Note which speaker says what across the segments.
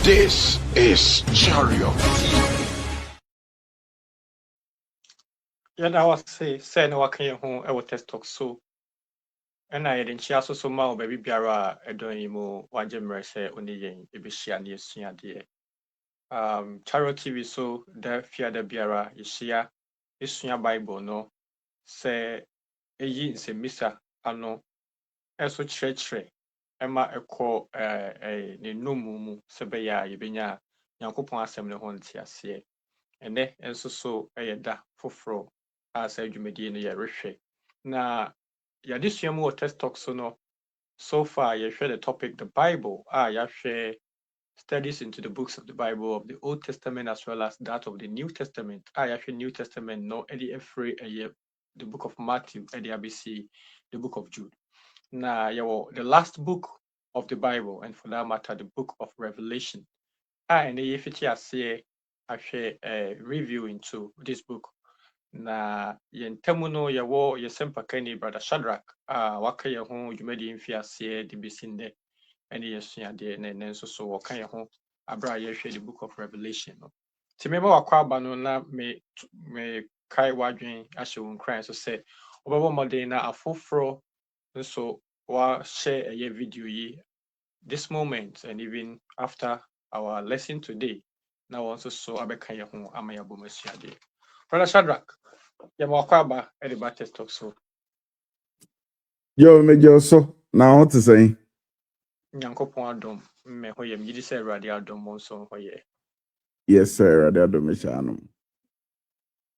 Speaker 1: This is Chariot.
Speaker 2: Yada was say no waka ho e wo test talk so and I didn't share so ma baby biara edon yi mo waje mre se oni yen e be share na esua de Chariot TV so da fia da biara yeshia esua Bible no se eyi nse misa ano eso chire ema ekọ ne nomu mu se be ya yebenya Yankopon asem ne ho ntiase ene enso so eyeda foforo as adwumadi no yɛrehwɛ na yɛde sua mu wɔ test talk so far yɛhwɛ the topic the Bible yɛahwɛ studies into the books of the Bible of the Old Testament as well as that of the New Testament yɛahwɛ New Testament no ɛde afiri the book of Matthew ɛde abɛsi the book of Jude na yɛwɔ the last book of the Bible and for that matter the book of Revelation ɛne yɛfiti aseɛ ahwɛ review into this book na yɛntɛmu no yɛwɔ yɛsɛmpakani brother Shadrach waka yɛ ho dwumadi mfi aseɛ de besi nnɛ ɛne yɛsuadeɛ na ɛnɛ nso so wɔka yɛ ho abra yɛhwɛ the book of Revelation no nti meba wakɔ aba no na me kae wadwen ahyɛ wo nkran so sɛ wɔbɛbɔ mmɔden na afoforɔ nso wahyɛ ɛyɛ video yi this moment and even after our lesson today na wɔn nso so abɛka yɛ ho ama yɛabɔ mu asuadeɛ brother Shadrach Yamakwaba at the test talk so.
Speaker 3: Yo, me so now what to say?
Speaker 2: Yankopon Adom, me hoyem, you say Radio Adom Monson hoye.
Speaker 3: Yes, sir, Radio Adom Mishanum.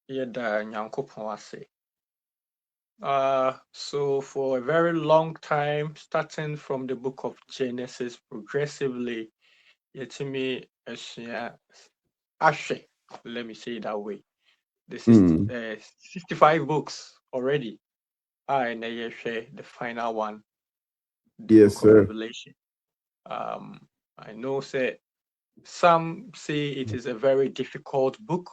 Speaker 2: Yeda Yankopon ase. So for a very long time, starting from the book of Genesis progressively, yetimi ashe, let me say it that way. This is 65 books already. And I share the final one.
Speaker 3: Yes, sir.
Speaker 2: Revelation. I know some say it is a very difficult book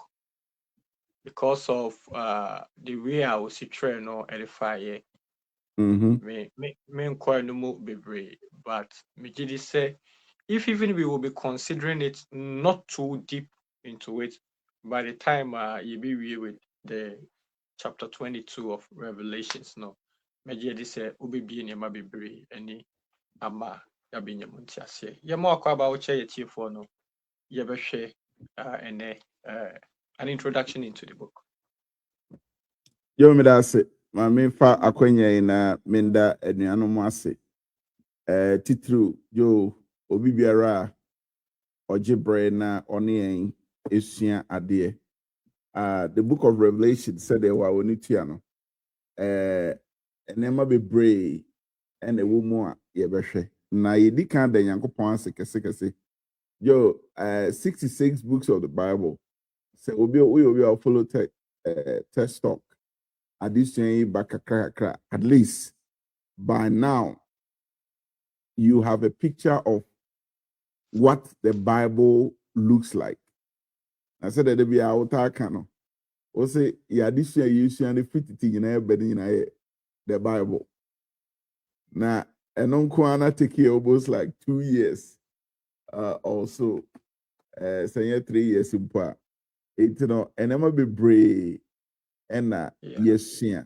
Speaker 2: because of the way I was trained or edify. Me inquire no more but me did say if even we will be considering it not too deep into it by the time you be with the chapter 22 of Revelations no meje de say obebi niam bebre ani ama ya benyam ntiase ye ma akwa ba wo che yetiefo no ye behwe an introduction into the book.
Speaker 3: Yo me da se ma me fa akwanya na menda anuanom ase titru yo obi biara ojibre na one esua ade the book of Revelation said they were on itiano enema bebre and a woman yebehwe na yedi kan da Yankopon ase kese yo 66 books of the Bible say we follow test talk addition back at least by now you have a picture of what the Bible looks like. I said that there be outer canon. O say yeah, this year you see and the fitting in everybody in the Bible. Now, and on take you almost like 2 years. Also, say 3 years in part. It and I'm be brave and yes, yeah.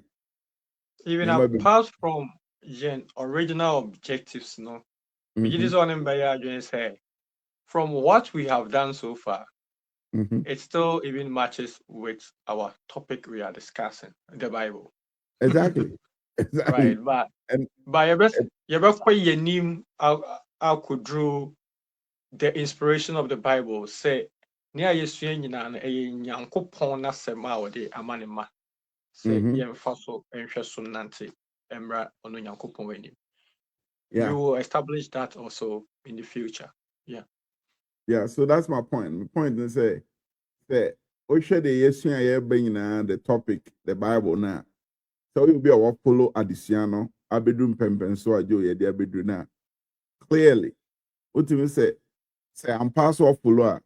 Speaker 2: Even apart from original objectives, no. It is on by say from what we have done so far. It still even matches with our topic we are discussing, the Bible.
Speaker 3: Exactly.
Speaker 2: Right, but by your best, your name, I could draw the inspiration of the Bible. Say, near Yesu na Nyankopon na sema ode amanema. Say, yemfaso enhweso nante emra ono Nyankopon wani. We will establish that also in the future.
Speaker 3: Yeah, so that's my point. My point is say Osha de Yesu bringing the topic, the Bible now. So you'll be our follow Adiciano abedrum pempen so ajo ye de abedru na clearly what you say I'm pass off follow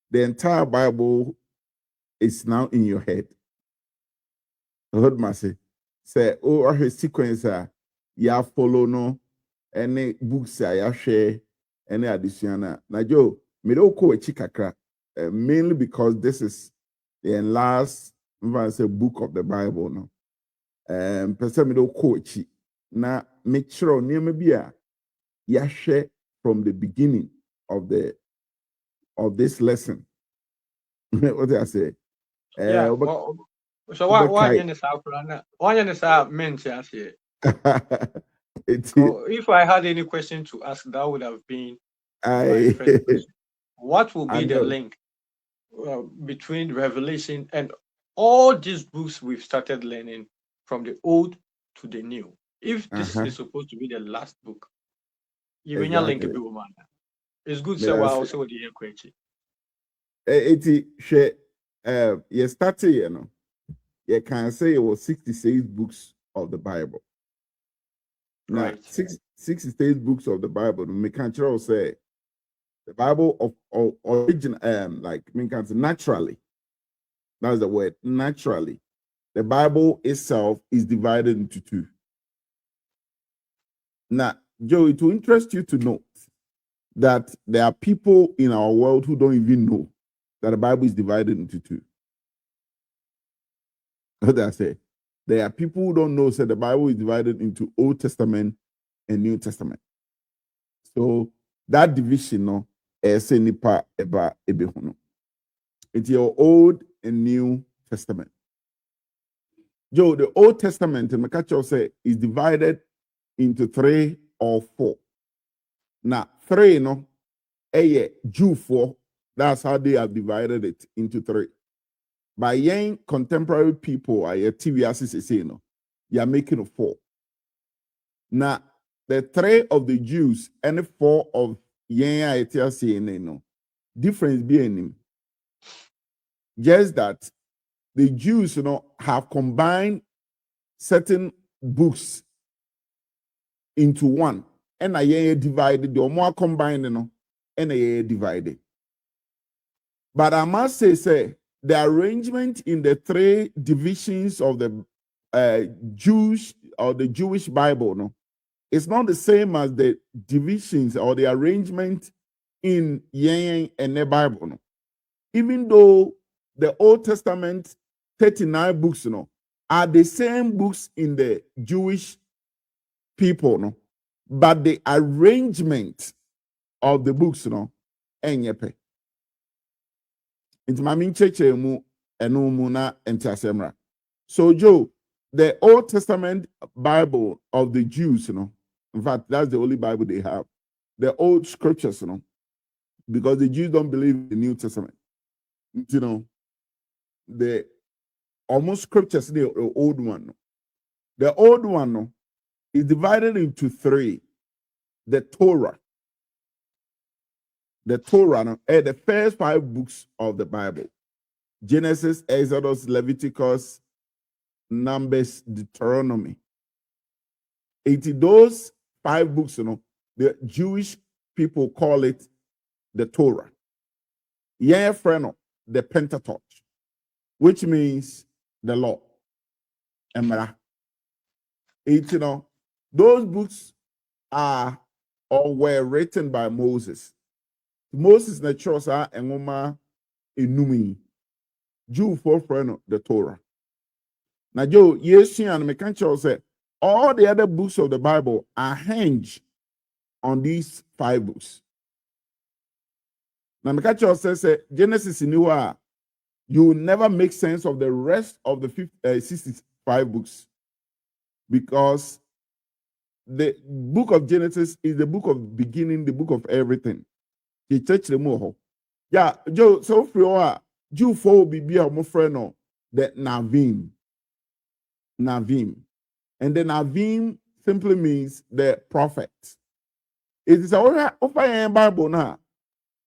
Speaker 3: the entire Bible is now in your head. I heard my say oh a sequence ya follow no any books ya share any addition na jo me do ko echi kakra mainly because this is the last say book of the Bible no person me do ko echi na make sure niam bi a ya share from the beginning of this lesson. What did I say?
Speaker 2: Yeah. So why in the South why in the South men say if I had any question to ask, that would have been my first question. What will be the link between Revelation and all these books we've started learning from the old to the new? If this is supposed to be the last book, even your link be woman. It's good to say what also the question.
Speaker 3: You started, you know. You can say it was 66 books of the Bible. Right. Now, 66 books of the Bible. Me can say the Bible of origin, like me can say naturally. That's the word. Naturally, the Bible itself is divided into two. Now, Joe, it will interest you to know that there are people in our world who don't even know that the Bible is divided into two. What did I say? There are people who don't know that the Bible is divided into Old Testament and New Testament. So that division, no, is nipa eba ebehuno. It's your Old and New Testament. Joe, the Old Testament, and Makacho say, is divided into 3 or 4. Now, 3, no, Jew 4. That's how they have divided it into 3. By young contemporary people, I TV say no, you are making a 4. Now, the 3 of the Jews and the 4 of young saying no difference being him. Just that the Jews, have combined certain books into one, and I divided the more combined, and I divided. But I must say, the arrangement in the 3 divisions of the Jewish or the Jewish Bible, no, it's not the same as the divisions or the arrangement in Yen and the Bible, no. Even though the Old Testament 39 books, are the same books in the Jewish people, no, but the arrangement of the books, enyepe. It's my cheche mu enu mu na entiasemra. So Joe, the Old Testament Bible of the Jews, in fact, that's the only Bible they have. The old scriptures, because the Jews don't believe in the New Testament. The almost scriptures, the old one. The old one is divided into 3. The Torah. The Torah, the first 5 books of the Bible. Genesis, Exodus, Leviticus, Numbers, Deuteronomy. Those 5 books, the Jewish people call it the Torah. Yeah, friend, the Pentateuch, which means the law. Emra. Those books are or were written by Moses. Moses na chosa engoma enumi. Jew for friend the Torah. Now, Joe, yes, and Mekancho said all the other books of the Bible are hinged on these 5 books. Now, Mekancho says Genesis in you will never make sense of the rest of the 65 books because the book of Genesis is the book of beginning, the book of everything. The church yeah, Joe, so for Jew for be my friend the Navim. And the Navim simply means the prophet. It is our Bible now.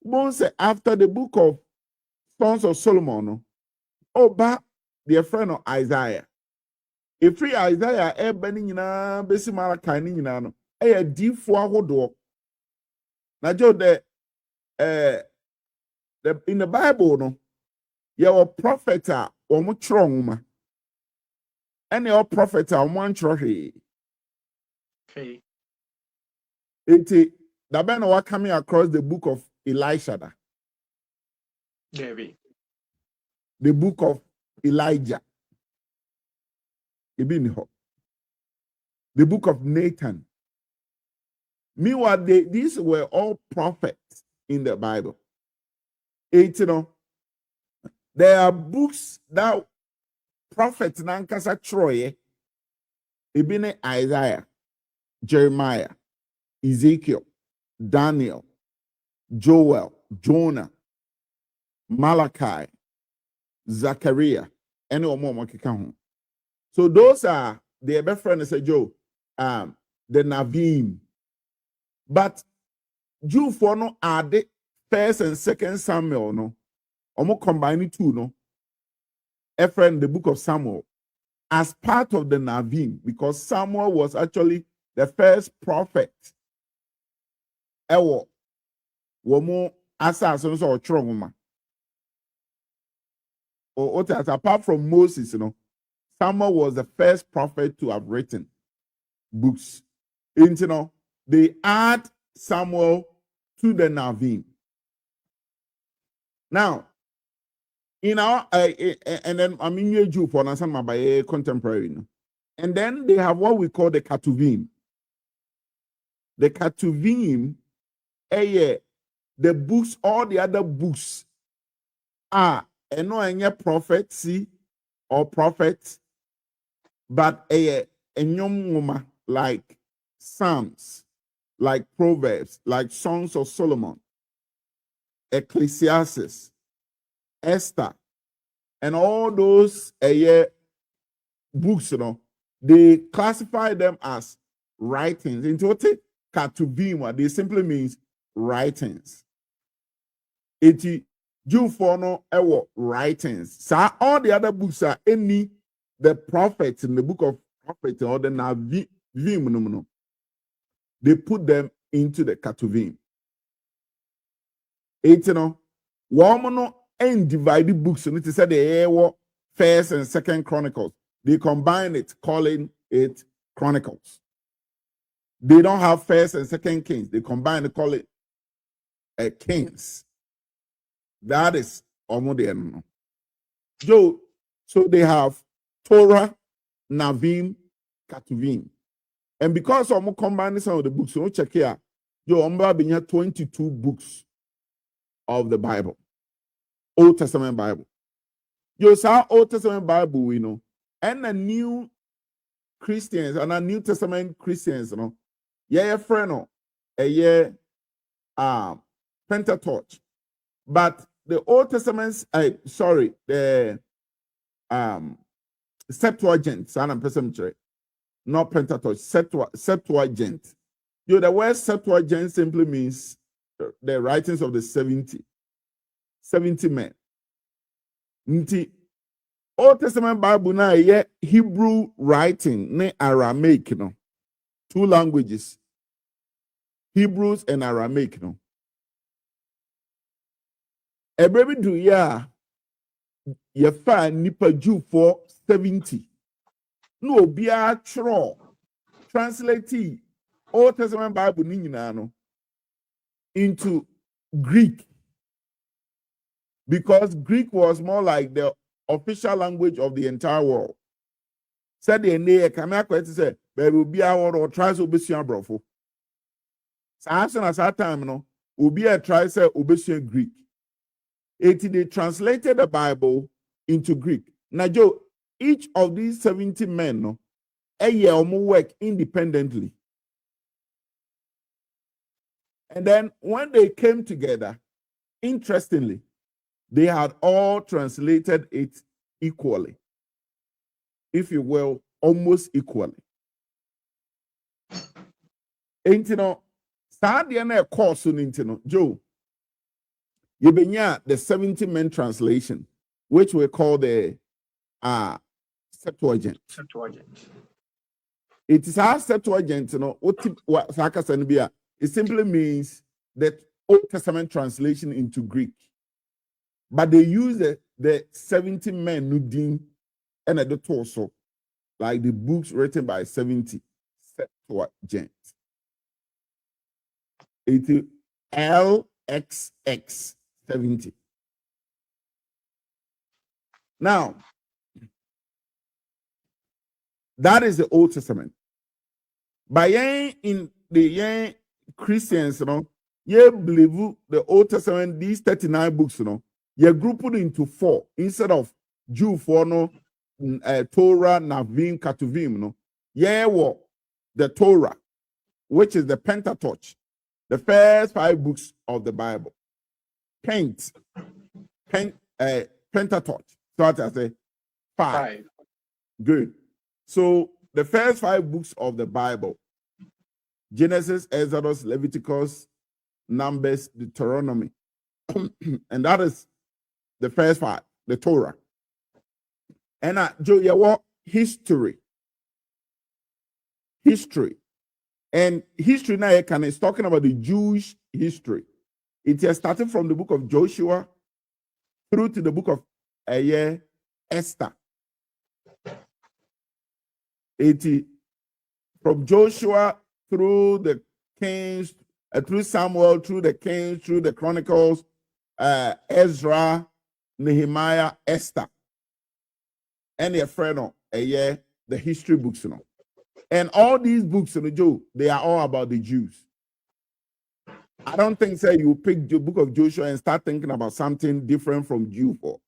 Speaker 3: Once after the book of Sons of Solomon, but their friend of Isaiah. Efiri Isaiah ebe ni nyina besi Malachi ni nyina no. Difo ahodo. Na jo in the Bible no, your prophet a omo tro nwoma. Any your prophet a omo antro hwe.
Speaker 2: Okay.
Speaker 3: Enti da ben wa coming across the book of Elisha da.
Speaker 2: David.
Speaker 3: The book of Elijah. The book of Nathan. Meanwhile, these were all prophets in the Bible. There are books that prophets nankasa Troye, Ibn Isaiah, Jeremiah, Ezekiel, Daniel, Joel, Jonah, Malachi, Zachariah, and more. So those are the best friend say Joe, the Navim. But Jew for no add first and second Samuel no. Omo combine two no. A friend the book of Samuel as part of the Navim because Samuel was actually the first prophet. Ewo womo asa so so trongoma. Or apart from Moses, Samuel was the first prophet to have written books. And they add Samuel to the Navim. Now, in our and then I mean you Jew for Nasama by contemporary. And then they have what we call the Ketuvim. The Ketuvim, the books, all the other books are no prophecy or prophets, but a nyom like Psalms, like Proverbs, like Songs of Solomon, Ecclesiastes, Esther, and all those books, they classify them as writings. Into what Ketuvim, they simply means writings. Eti Jew for no writings. So all the other books are any the prophets in the book of prophets or the Navim. They put them into the Ketuvim. Woman and divided books. So it is said the First and Second Chronicles. They combine it, calling it Chronicles. They don't have First and Second Kings. They combine it, call it Kings. That is Omodeano. Joe, so they have Torah, Navim, Ketuvim. And because I'm combining some of the books, so check here. I'm having 22 books of the Bible. Old Testament Bible. You saw Old Testament Bible, and the New Christians and the New Testament Christians, friend, Pentateuch. But the Old Testament, the Septuagint, not Pentateuch, Septuagint. The word Septuagint simply means the writings of the 70 men. Nti Old Testament Bible na Hebrew writing ne Aramaic two languages, Hebrews and Aramaic Every do fa nipa Jew for 70. No bia tro translate Old Testament Bible ni nyina into Greek, because Greek was more like the official language of the entire world. Said the name Kamako say, "There will be our tries obesia brofo." So as soon as that time, obi a try say obesia Greek. They translated the Bible into Greek. Now, Joe, each of these 70 men, work independently. And then when they came together, interestingly, they had all translated it equally, if you will, almost equally. And course Joe, the 70 men translation, which we call the Septuagint.
Speaker 2: Septuagint.
Speaker 3: It is our Septuagint, you know, it simply means the Old Testament translation into Greek. But they use the 70 men Nudin and the torso, like the books written by 70 Septuagint. It is LXX 70. Now, that is the Old Testament. But in the Christians, you know, you believe the Old Testament, these 39 books, you know, you're grouped into 4 instead of Jew 4, no, Torah, Navim, Ketuvim, no. Yeah, well, the Torah, which is the Pentateuch, the first 5 books of the Bible. Pentateuch. So I say 5. Good. So the first 5 books of the Bible: Genesis, Exodus, Leviticus, Numbers, Deuteronomy, and that is the first 5, the Torah. And Joe, yeah, what history, and history now is talking about the Jewish history. It has started from the book of Joshua through to the book of Esther. From Joshua through the Kings, through Samuel, through the Kings, through the Chronicles, Ezra, Nehemiah, Esther, and your friend, the history books, you know. And all these books, you know, Joe, they are all about the Jews. I don't think say you pick the book of Joshua and start thinking about something different from Jew 4.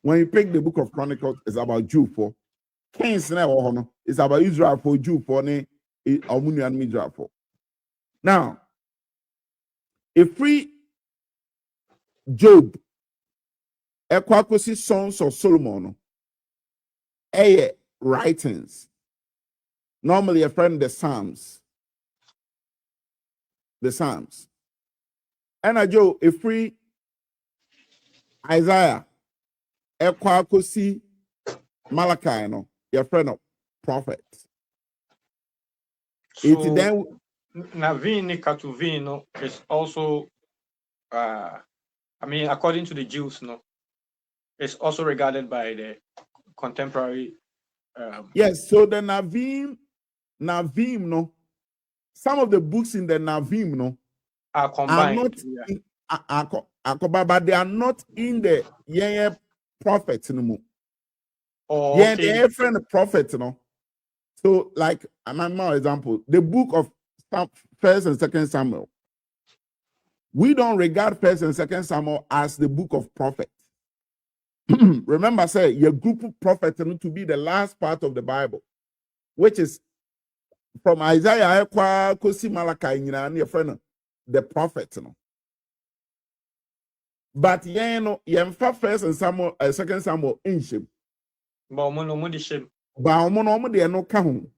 Speaker 3: When you pick the book of Chronicles, it's about Jew 4. Kings now it's about Israel for Jew 4, Israel 4. Now, if we Job, Ekwakosi Sons of Solomon, writings. Normally, a friend the Psalms. The Psalms. And Joe, if we Isaiah, Ekwakosi Malachi, no, your friend of prophet.
Speaker 2: So Navin Ketuvim is also according to the Jews, no, it's also regarded by the contemporary.
Speaker 3: Yes, so the Navim, no, some of the books in the Navim, no,
Speaker 2: are combined.
Speaker 3: But they are not in the prophets anymore.
Speaker 2: Oh, okay.
Speaker 3: They're friend prophet, you know. So, like, another example, the book of 1st and 2nd Samuel. We don't regard 1st and 2nd Samuel as the book of prophets. Remember, say your group of prophets to be the last part of the Bible, which is from Isaiah, Kosi Malachi, your friend, the prophet, you know. But you know, 1st and Samuel, 2nd Samuel in shame. But they no count.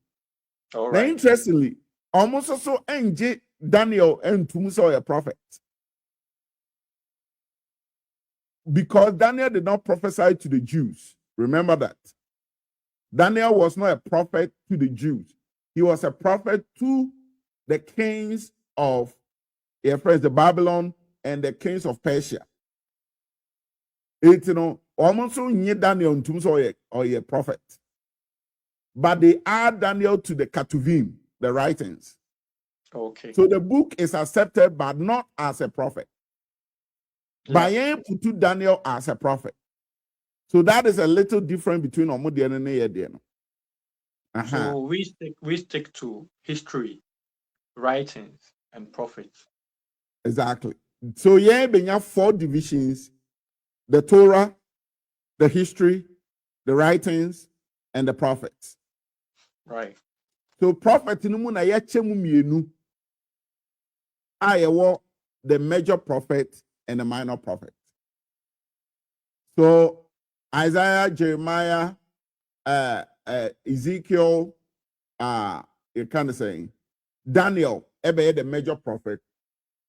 Speaker 3: All right. Now, interestingly, almost also NJ Daniel and Tumuso a prophet. Because Daniel did not prophesy to the Jews. Remember that. Daniel was not a prophet to the Jews. He was a prophet to the kings of the Babylon and the kings of Persia. It's, you know, almost so near Daniel and Tumuso or a prophet. But they add Daniel to the Ketuvim, the writings.
Speaker 2: Okay.
Speaker 3: So the book is accepted, but not as a prophet. By put Daniel as a prophet. So that is a little different between Omudian and Neyedian.
Speaker 2: So we stick to history, writings, and prophets.
Speaker 3: Exactly. So we have 4 divisions: the Torah, the history, the writings, and the prophets.
Speaker 2: Right.
Speaker 3: So prophet no mu na yechemu mienu. The major prophet and the minor prophet. So Isaiah, Jeremiah, Ezekiel, you're kind of saying Daniel, the major prophet,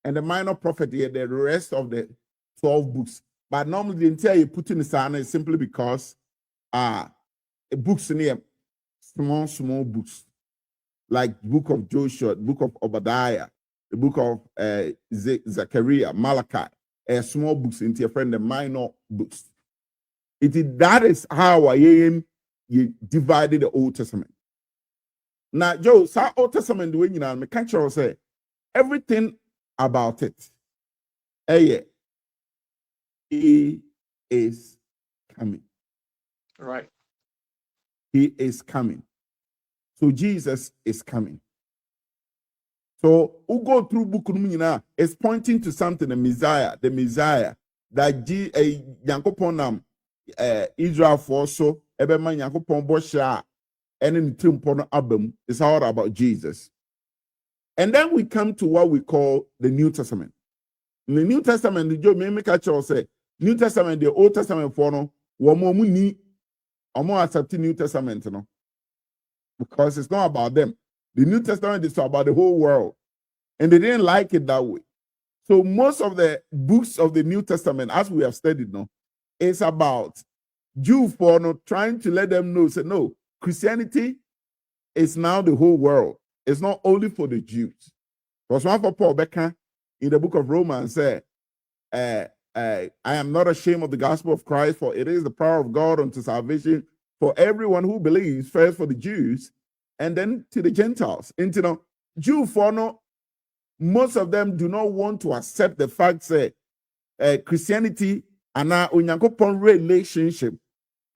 Speaker 3: and the minor prophet here, the rest of the 12 books. But normally the entire you put in the sign is simply because books in here, small books, like book of Joshua, book of Obadiah, the book of Zechariah, Malachi, small books into your friend, the minor books. That is how I divided the Old Testament. Now, Joe, sa Old Testament, when you know, me can't say everything about it. He is coming.
Speaker 2: Right.
Speaker 3: He is coming. So Jesus is coming. So we go through book now. It's pointing to something. The Messiah that Yankopon Israel for so Ebeman Yankopon Bosha and in Timpono Abem is all about Jesus. And then we come to what we call the New Testament. In the New Testament, the Joe may make a choice say New Testament, the Old Testament for no, one more accept New Testament, you know, because it's not about them. The New Testament is about the whole world, and they didn't like it that way. So most of the books of the New Testament, as we have studied now, is about Jew for no trying to let them know, say no, Christianity is now the whole world. It's not only for the Jews. Because one for Paul Becker in the book of Romans said, I am not ashamed of the gospel of Christ, for it is the power of God unto salvation for everyone who believes, first for the Jews, and then to the Gentiles. And you know, Jew for no, most of them do not want to accept the fact that Christianity and our Onyankopon relationship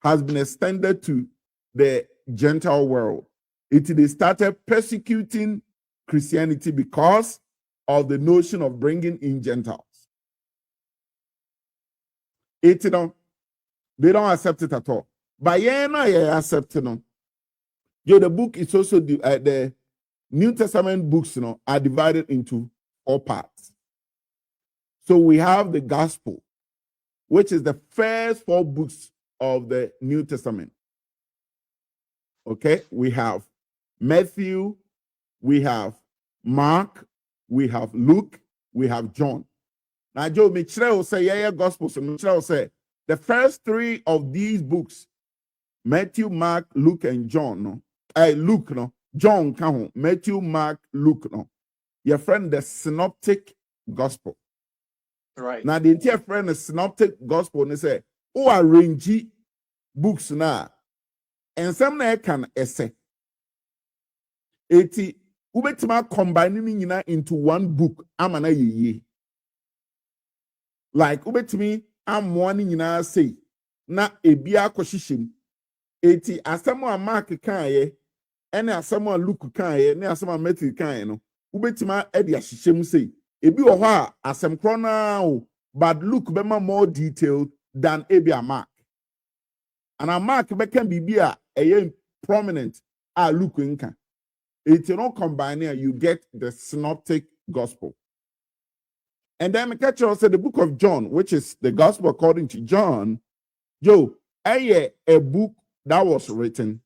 Speaker 3: has been extended to the Gentile world. They started persecuting Christianity because of the notion of bringing in Gentiles. You know, they don't accept it at all. But yeah, no, yeah, accept it. No. The book is also the New Testament books, you know, are divided into 4 parts. So we have the Gospel, which is the first 4 books of the New Testament. Okay, we have Matthew, we have Mark, we have Luke, we have John. Now, Joe, Michelle will say, yeah, Gospel. So Michelle will say, the first 3 of these books, Matthew, Mark, Luke, and John, no? Luke, no? John, come Matthew, Mark, Luke, no? Your friend, the Synoptic Gospel.
Speaker 2: Right.
Speaker 3: Now, the entire friend, the Synoptic Gospel, and they say, oh, arrange books now. And some can essay. 80, ubetima combining into one book. Amana ye. Like ubetimi am one say na ebia kwashishim. 80 asamo Mark kan ene asamo Luke kan ne asamo Matthew kan no. Ubetima edi ahihye say. Ebi wo ho a asem kro na o, but Luke bema more detailed than ebia Mark. And a Mark can be a prominent Luke inka. It's not combined here, you get the Synoptic Gospel. And then I catch also the book of John, which is the Gospel according to John. A book that was written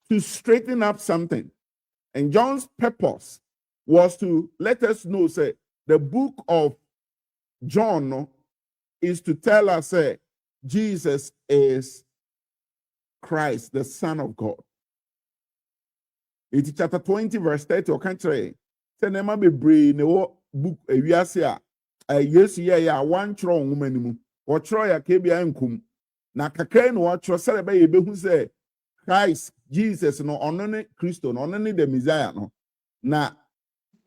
Speaker 3: to straighten up something. And John's purpose was to let us know, say, the book of John is to tell us, say, Jesus is Christ, the Son of God. It's chapter 20, verse 30, or can't say, never be brain, book, yes, one strong woman, or Troya Kabia and Kum. Na Kakan, what Trosa, who say, Christ, Jesus, no, only Christo, no, only the Messiah, no. Na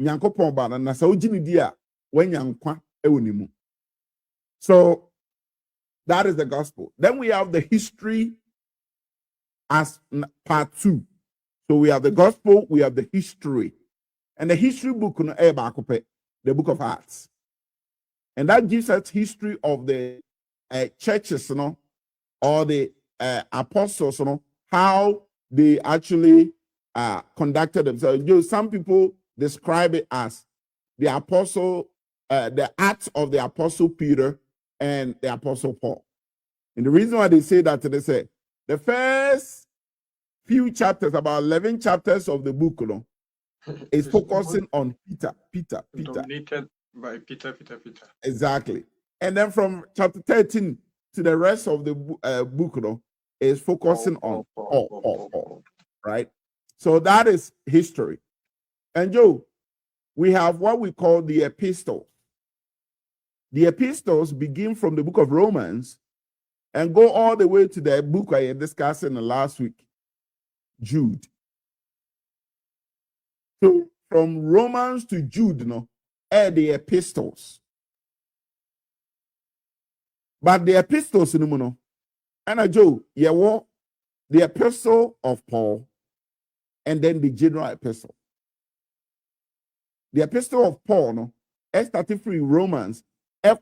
Speaker 3: Yankopon Bana, na Saujini dia, when Yankwa, Eunimu. So, that is the gospel. Then we have the history as part 2. So we have the gospel, we have the history. And the history book, the book of Acts. And that gives us history of the churches, or the apostles, how they actually conducted themselves. Some people describe it as the apostle, the Acts of the Apostle Peter and the Apostle Paul. And the reason why they say that, they say the first few chapters, about 11 chapters of the book, is focusing on Peter.
Speaker 2: Dominated by Peter.
Speaker 3: Exactly. And then from chapter 13 to the rest of the book, is focusing on Paul, right? So that is history. And Joe, we have what we call the epistles. The epistles begin from the book of Romans and go all the way to the book I discussed in the last week, Jude. So from Romans to Jude, the epistles. But the epistles, and Joe, the epistle of Paul, and then the general epistle. The epistle of Paul, started from Romans, if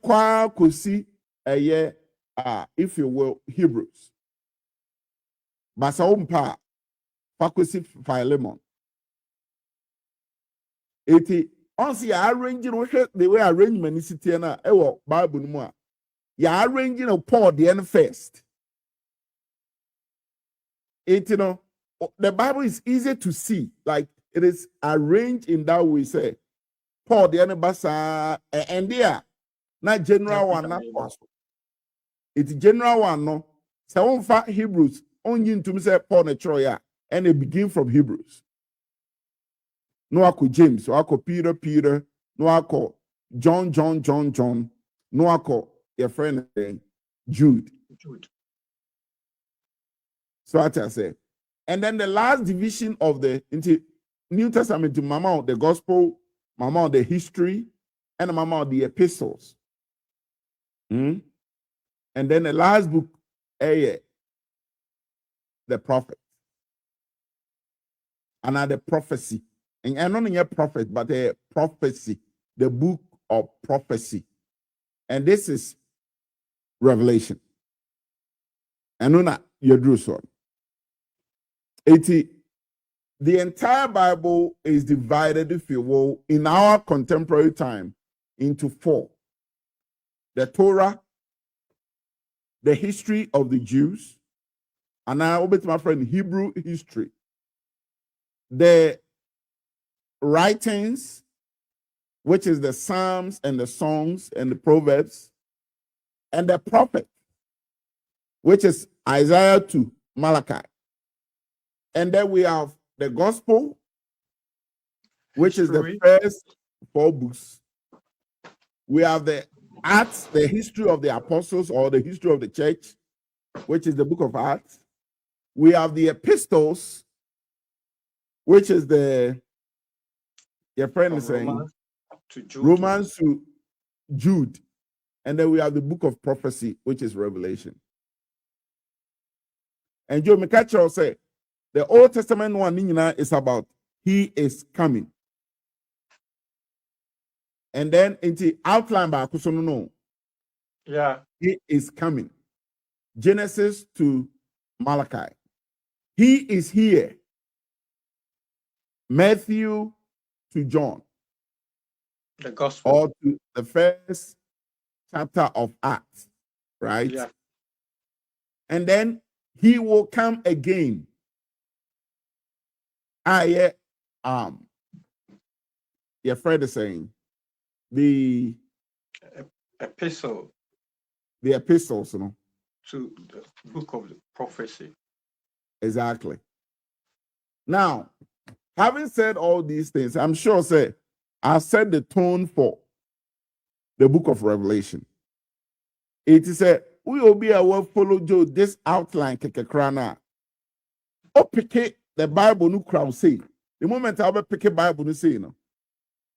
Speaker 3: you will, Hebrews. Basa fakosi Philemon. Eti once you arranging the way arrangement is here na Bible no mu you arranging of Paul the end first. The Bible is easy to see, like it is arranged in that way. Say Paul the end basa and there not general one na it's general one no. So on Hebrews only into me say Paul na Troya and it begin from Hebrews. No ako James, no ako Peter, no ako John, no ako your friend Jude. So I say, and then the last division of the into New Testament to mama of the gospel, mama of the history, and mama of the epistles. And then the last book, the prophet, another prophecy. And I'm not a prophet, but a prophecy, the book of prophecy. And this is Revelation. And not your Jerusalem. The entire Bible is divided, if you will, in our contemporary time into 4. The Torah, the history of the Jews, and I will be to my friend Hebrew history. The writings, which is the Psalms and the Songs and the Proverbs, and the prophet, which is Isaiah to Malachi. And then we have the gospel, which is the first 4 books. We have the Acts, the history of the apostles or the history of the church, which is the book of Acts. We have the epistles, which is your friend is saying Romans to Jude. And then we have the book of prophecy, which is Revelation. And Joe McCatcher say the Old Testament one is about he is coming. And then into outline by Kusono.
Speaker 2: Yeah.
Speaker 3: He is coming. Genesis to Malachi. He is here. Matthew to John.
Speaker 2: The gospel.
Speaker 3: Or to the first chapter of Acts. Right?
Speaker 2: Yeah.
Speaker 3: And then he will come again. Your friend is saying the
Speaker 2: epistle.
Speaker 3: The epistles,
Speaker 2: to the book of the prophecy.
Speaker 3: Exactly. Now, having said all these things, I'm sure I set the tone for the book of Revelation. It is we will be able to follow Joe this outline kekekrana. O pick the Bible no crowd say. The moment I'll be pick a Bible no say no.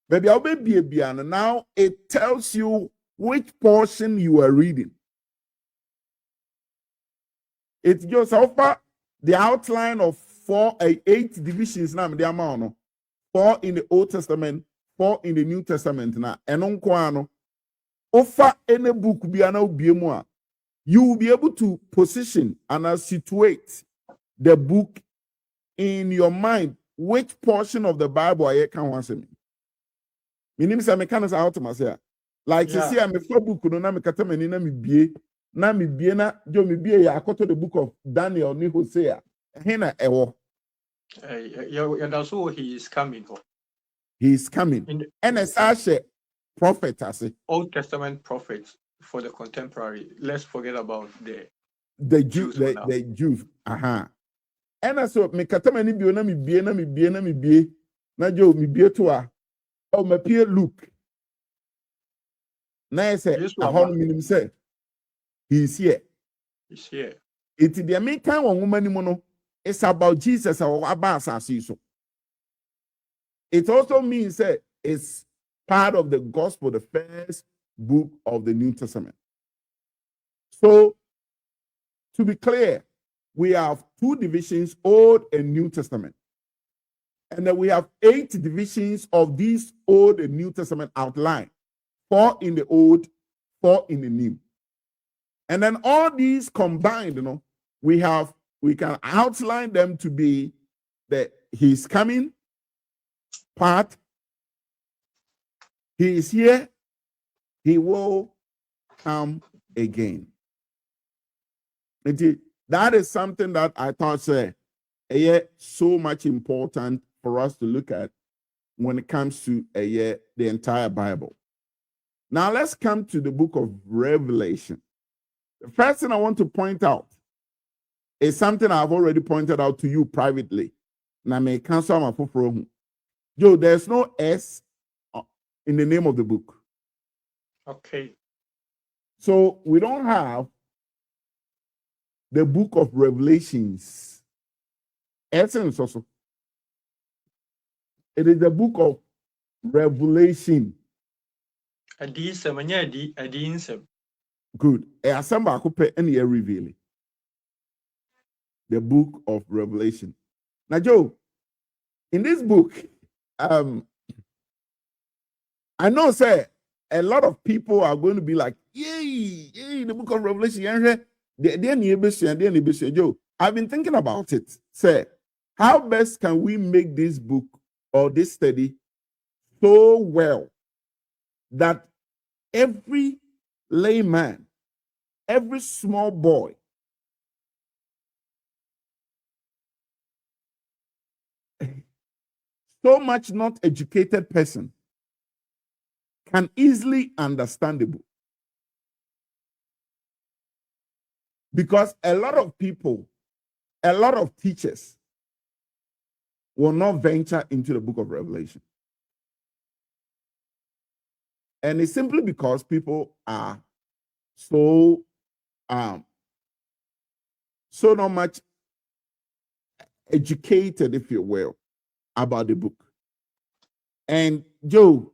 Speaker 3: Baby, I'll be and now it tells you which portion you are reading. It just offer the outline of 8 divisions now. The amount 4 in the Old Testament, 4 in the New Testament. Now, and offer any book you will be able to position and situate the book in your mind. Which portion of the Bible I can answer me? My name is Americanus out to myself. Like you see, I'm a book, no, I'm a catamani, na mi bie na jo mi bie ya akoto the book of Daniel ni Hosea. Hena ewo.
Speaker 2: And also he is coming.
Speaker 3: He is coming. And as a prophet, I say.
Speaker 2: Old Testament prophets for the contemporary. Let's forget about the
Speaker 3: the Jews. And so me katamani bio na me bie na Joe me bie to a oh me pie Luke na say a hon minim say he's here. It the American woman no it's about Jesus or about so. It also means that it's part of the gospel, the first book of the New Testament. So, to be clear, we have 2 divisions, Old and New Testament. And then we have 8 divisions of these Old and New Testament outline. 4 in the Old, 4 in the New. And then all these combined, we can outline them to be that he's coming part. He is here. He will come again. That is something that I thought so much important for us to look at when it comes to the entire Bible. Now let's come to the book of Revelation. The first thing I want to point out is something I've already pointed out to you privately. Now may cancel my phone. Joe, there's no S in the name of the book.
Speaker 2: Okay.
Speaker 3: So we don't have the book of Revelations. Essence also. It is the book of Revelation. Good. Revealing. The book of Revelation. Now, Joe, in this book, I know, say, a lot of people are going to be like, yay, the book of Revelation. Joe, I've been thinking about it. Say, how best can we make this book or this study so well that every layman, every small boy, so much not educated person can easily understand the book? Because a lot of people, a lot of teachers will not venture into the book of Revelation. And it's simply because people are so not much educated, if you will, about the book. And Joe,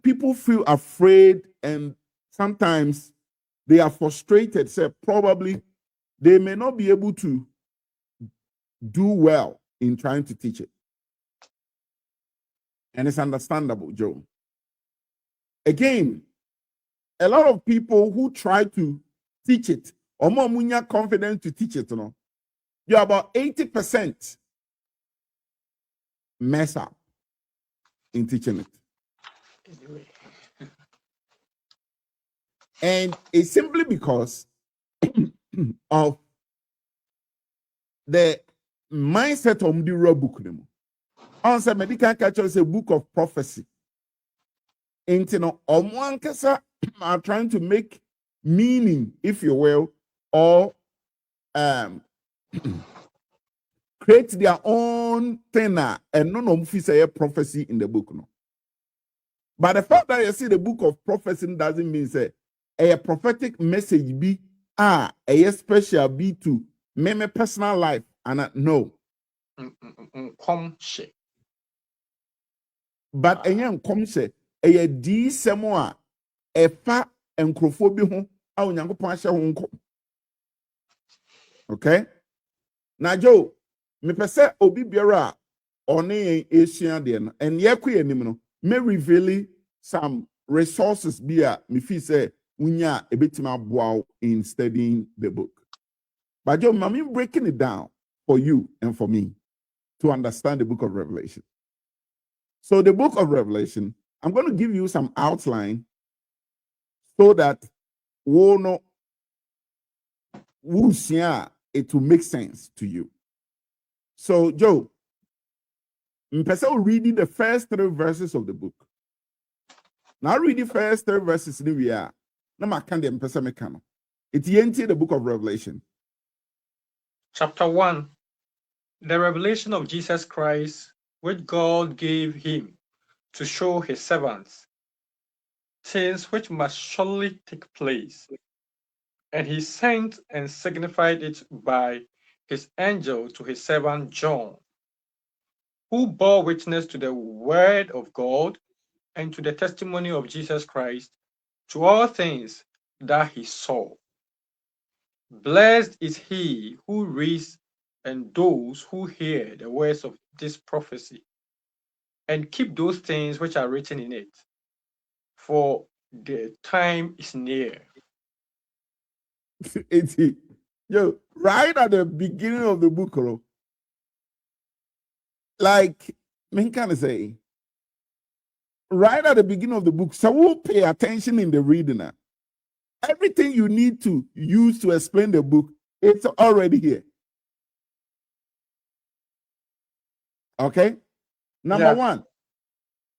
Speaker 3: people feel afraid and sometimes they are frustrated. Say probably they may not be able to do well in trying to teach it. And it's understandable, Joe. Again, a lot of people who try to teach it, or more confident to teach it, you're about 80% mess up in teaching it.
Speaker 2: Anyway.
Speaker 3: And it's simply because of the mindset of the raw book. Also, medical culture is a book of prophecy. And are trying to make meaning, if you will, or create their own thing and none of a prophecy in the book. No. But the fact that you see the book of prophecy doesn't mean say a prophetic message be a special be to my personal life and no. But again, come say a di semoa a fa and crophobia home. Okay. Now, Joe, me pese obi biara one Asian den and yakwe animal may reveal some resources be me feel say unya a bit more in studying the book. But Joe, I'm breaking it down for you and for me to understand the book of Revelation. So the book of Revelation, I'm going to give you some outline so that we'll know it will make sense to you. So, Joe, I'm reading the first 3 verses of the book. Now, read the first 3 verses. Now, I can't It's the book of Revelation.
Speaker 2: Chapter 1. The revelation of Jesus Christ, which God gave him to show his servants things which must surely take place. And he sent and signified it by his angel to his servant John, who bore witness to the word of God and to the testimony of Jesus Christ, to all things that he saw. Blessed is he who reads and those who hear the words of this prophecy and keep those things which are written in it, for the time is near.
Speaker 3: Yo, right at the beginning of the book, like, me kind of say, right at the beginning of the book, so we'll pay attention in the reading. Everything you need to use to explain the book, it's already here. Okay? Number one,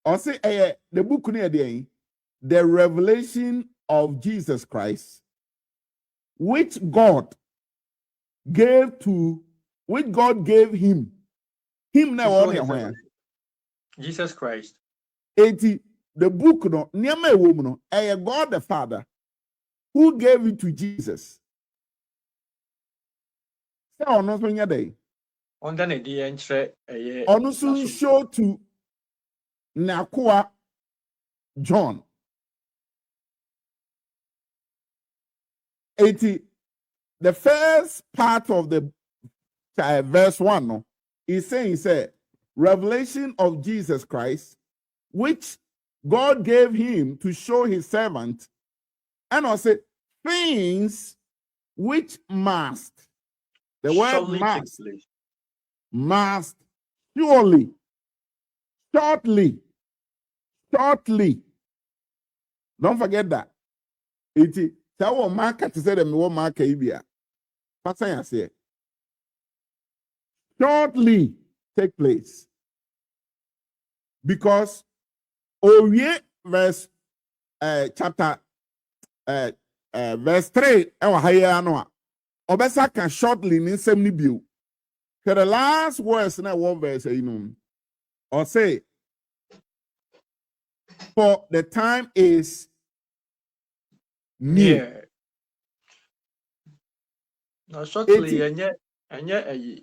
Speaker 3: I'll say the book near the revelation of Jesus Christ, which God gave him. Him now
Speaker 2: Jesus Christ.
Speaker 3: The book no niema ewom no God the Father who gave it to Jesus. Say ono so nya dey.
Speaker 2: Onda na di enchre
Speaker 3: Ono so show to Nakoa John. The first part of the verse 1 no, is saying, revelation of Jesus Christ, which God gave him to show his servant, and also things which must, the word must, surely, shortly. Don't forget that. It will market to say the more market ibia. What's I say? Shortly take place. Because verse chapter verse 3 obesa can shortly in same nibiu. The last words in that one verse or say, for the time is near.
Speaker 2: No, shortly, and yet a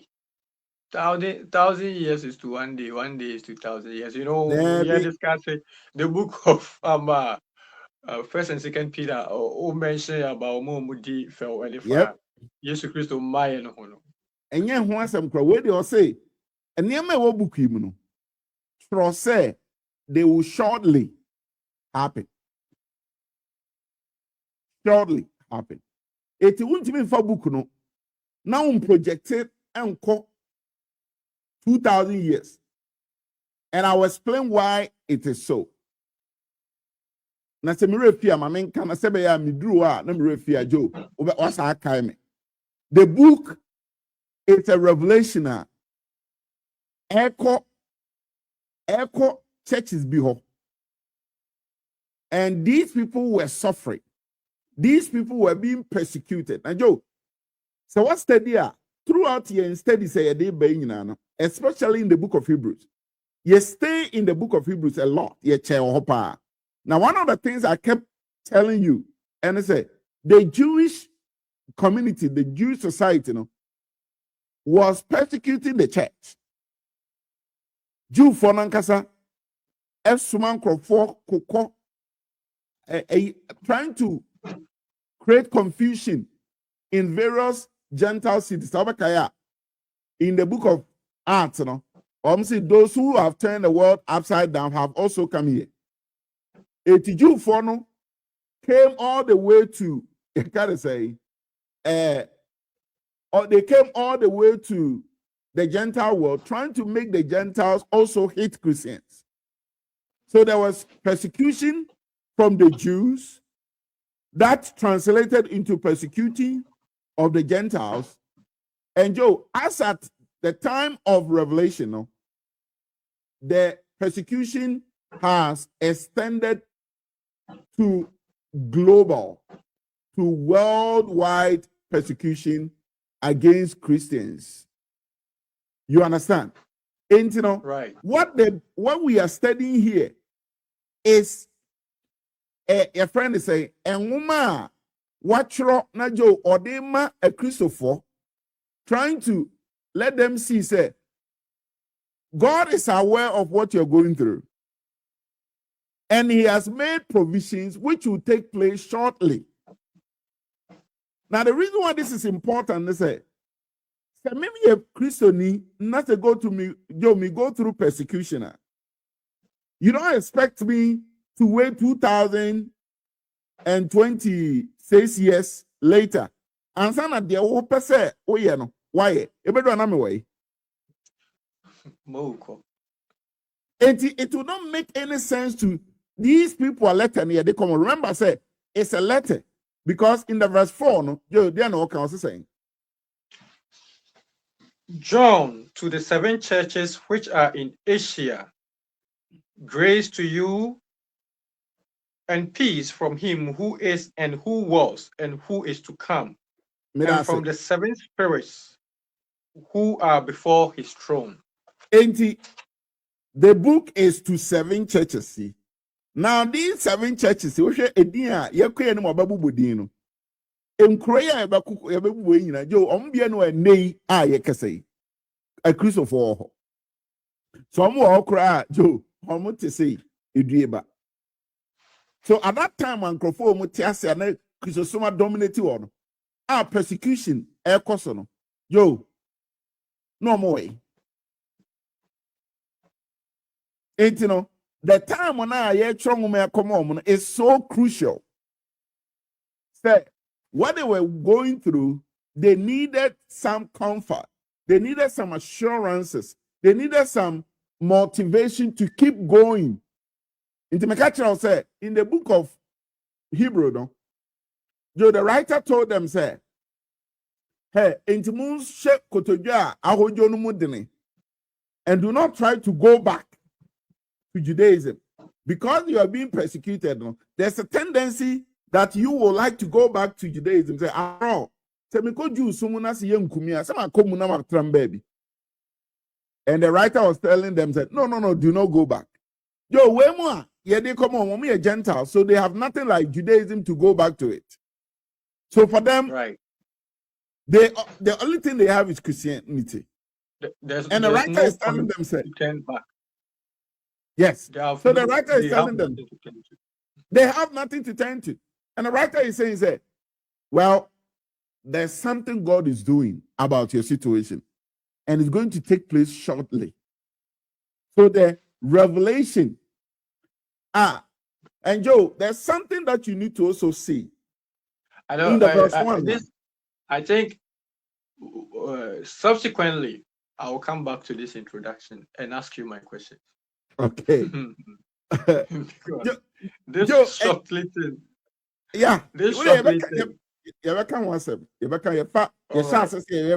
Speaker 2: thousand years is to 1 day, 1 day is to 1,000 years. You know, we are discussing the book of First and Second Peter, or mention about Mumudi fell and if Jesus Christ Maya no hono.
Speaker 3: And yet, once I'm where they say, and near my book, say they will shortly happen. Shortly happen. It won't even for book no. Now projected and 2,000 years. And I will explain why it is so. Na se mi refia ma men kana se be ya mi duru a na mi refia jo what's our time. The book is a revelation. Echo churches be ho. And these people were suffering. These people were being persecuted. And Joe, so what's the idea? Throughout here, instead, he say especially in the book of Hebrews. You stay in the book of Hebrews a lot. Now, one of the things I kept telling you, and I say, the Jewish community, the Jewish society, was persecuting the church. Jew for Nankasa, Suman Crawford, Koko, trying to create confusion in various Gentile cities. In the book of Acts, those who have turned the world upside down have also come here. A Jew fono came all the way to, I gotta say, or they came all the way to the Gentile world, trying to make the Gentiles also hate Christians. So there was persecution from the Jews that translated into persecuting of the Gentiles. And Joe, as at the time of Revelation, the persecution has extended to global, to worldwide persecution against Christians. You understand? And you know,
Speaker 2: Right.
Speaker 3: what we are studying here is a friend is saying, and woman, what na Joe or a Christopher, trying to let them see, say, God is aware of what you're going through. And he has made provisions which will take place shortly. Now, the reason why this is important is that maybe a Christian not to go to me, go through persecution. You don't expect me to wait 2026 years later. And some of the old person, oh yeah, no, why? It will not make any sense to these people are letter here. They come. Remember, I say it's a letter because in the verse 4, no, they know what I was saying.
Speaker 2: John, to the 7 churches which are in Asia, grace to you and peace from him who is and who was and who is to come, and from the 7 spirits who are before his throne.
Speaker 3: The book is to 7 churches. See? Now, these 7 churches, a Christopher. Some will cry, Joe, how much to say, so at that time, when Crawford Mutias and Christosoma dominated on our persecution, air cosono, yo, no more way. And you know, the time when I hear Chong come on is so crucial. Say, what they were going through, they needed some comfort, they needed some assurances, they needed some motivation to keep going. Into my catcher said in the book of Hebrew, no, Joe, the writer told them, say, hey, into moon shake kotoja ahojono mudini, and do not try to go back to Judaism because you are being persecuted. No, there's a tendency that you will like to go back to Judaism. Say, oh, say me ko Jew sumuna si yenkumia, sama komuna matram baby. And the writer was telling them that no, do not go back. Yo, where more? Yeah, they come on, we are Gentiles, so they have nothing like Judaism to go back to it. So for them,
Speaker 2: right,
Speaker 3: the only thing they have is Christianity. And the writer is telling them, say, yes. So the writer is telling them they have nothing to turn to. And the writer is saying, say, well, there's something God is doing about your situation, and it's going to take place shortly. So the revelation. And Joe, there's something that you need to also see.
Speaker 2: I know. I think subsequently I will come back to this introduction and ask you my questions.
Speaker 3: Okay.
Speaker 2: This shortly thing.
Speaker 3: Yeah.
Speaker 2: This shortly
Speaker 3: thing. You can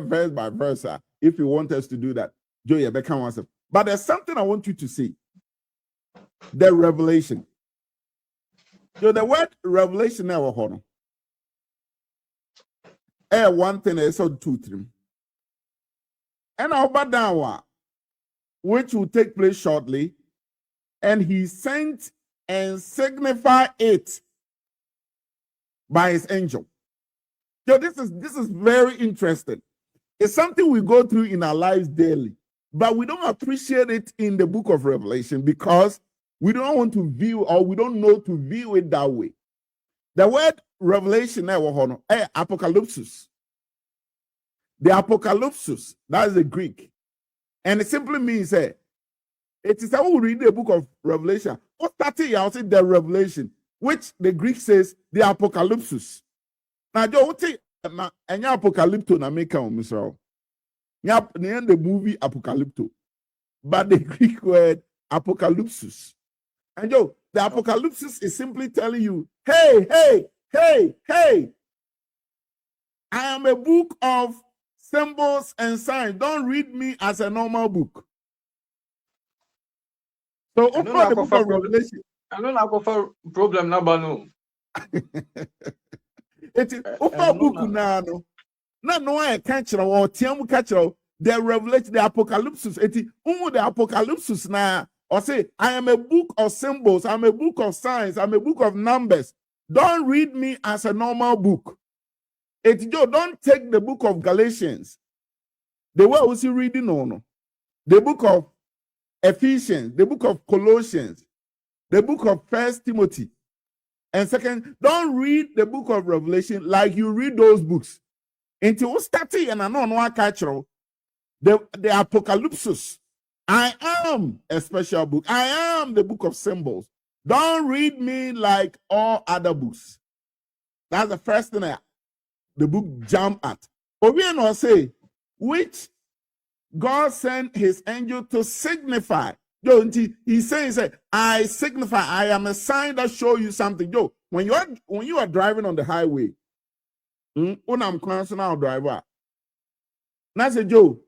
Speaker 3: verse by verse. If you want us to do that, Joe, you can answer. But there's something I want you to see. The revelation. So the word revelation now, hold on. One thing is so 2, 3. And about that one, which will take place shortly, and he sent and signified it by his angel. So this is very interesting. It's something we go through in our lives daily, but we don't appreciate it in the book of Revelation because we don't want to view, or we don't know to view it that way. The word revelation, apocalypsis. The apocalypsis, that is the Greek. And it simply means, it is how we read the book of Revelation. What started here, I'll say the revelation, which the Greek says the apocalypsis. Now, Joe, what say, and apocalypto na make on Mr. The movie Apocalypto, but the Greek word apocalypsis. And Joe, the apocalypsis is simply telling you, hey, I am a book of symbols and signs. Don't read me as a normal book. So, the book of Revelation.
Speaker 2: I don't have a problem number no.
Speaker 3: Eti ofa book na no. Na no I catch or tiam catch the revelation, the apocalypse. Eti the apocalypse na or say I am a book of symbols, I'm a book of signs, I'm a book of numbers. Don't read me as a normal book. Eti Joe, don't take the book of Galatians. The way I was reading on the book of Ephesians, the book of Colossians, the book of First Timothy. And second, don't read the book of Revelation like you read those books. Until starting and I know no catch the apocalypse. I am a special book. I am the book of symbols. Don't read me like all other books. That's the first thing the book jump at. Obian will say, which God sent his angel to signify. He's saying, I signify, I am a sign that show you something. Yo, when you are driving on the highway, when I'm crossing out driver, now say Joe,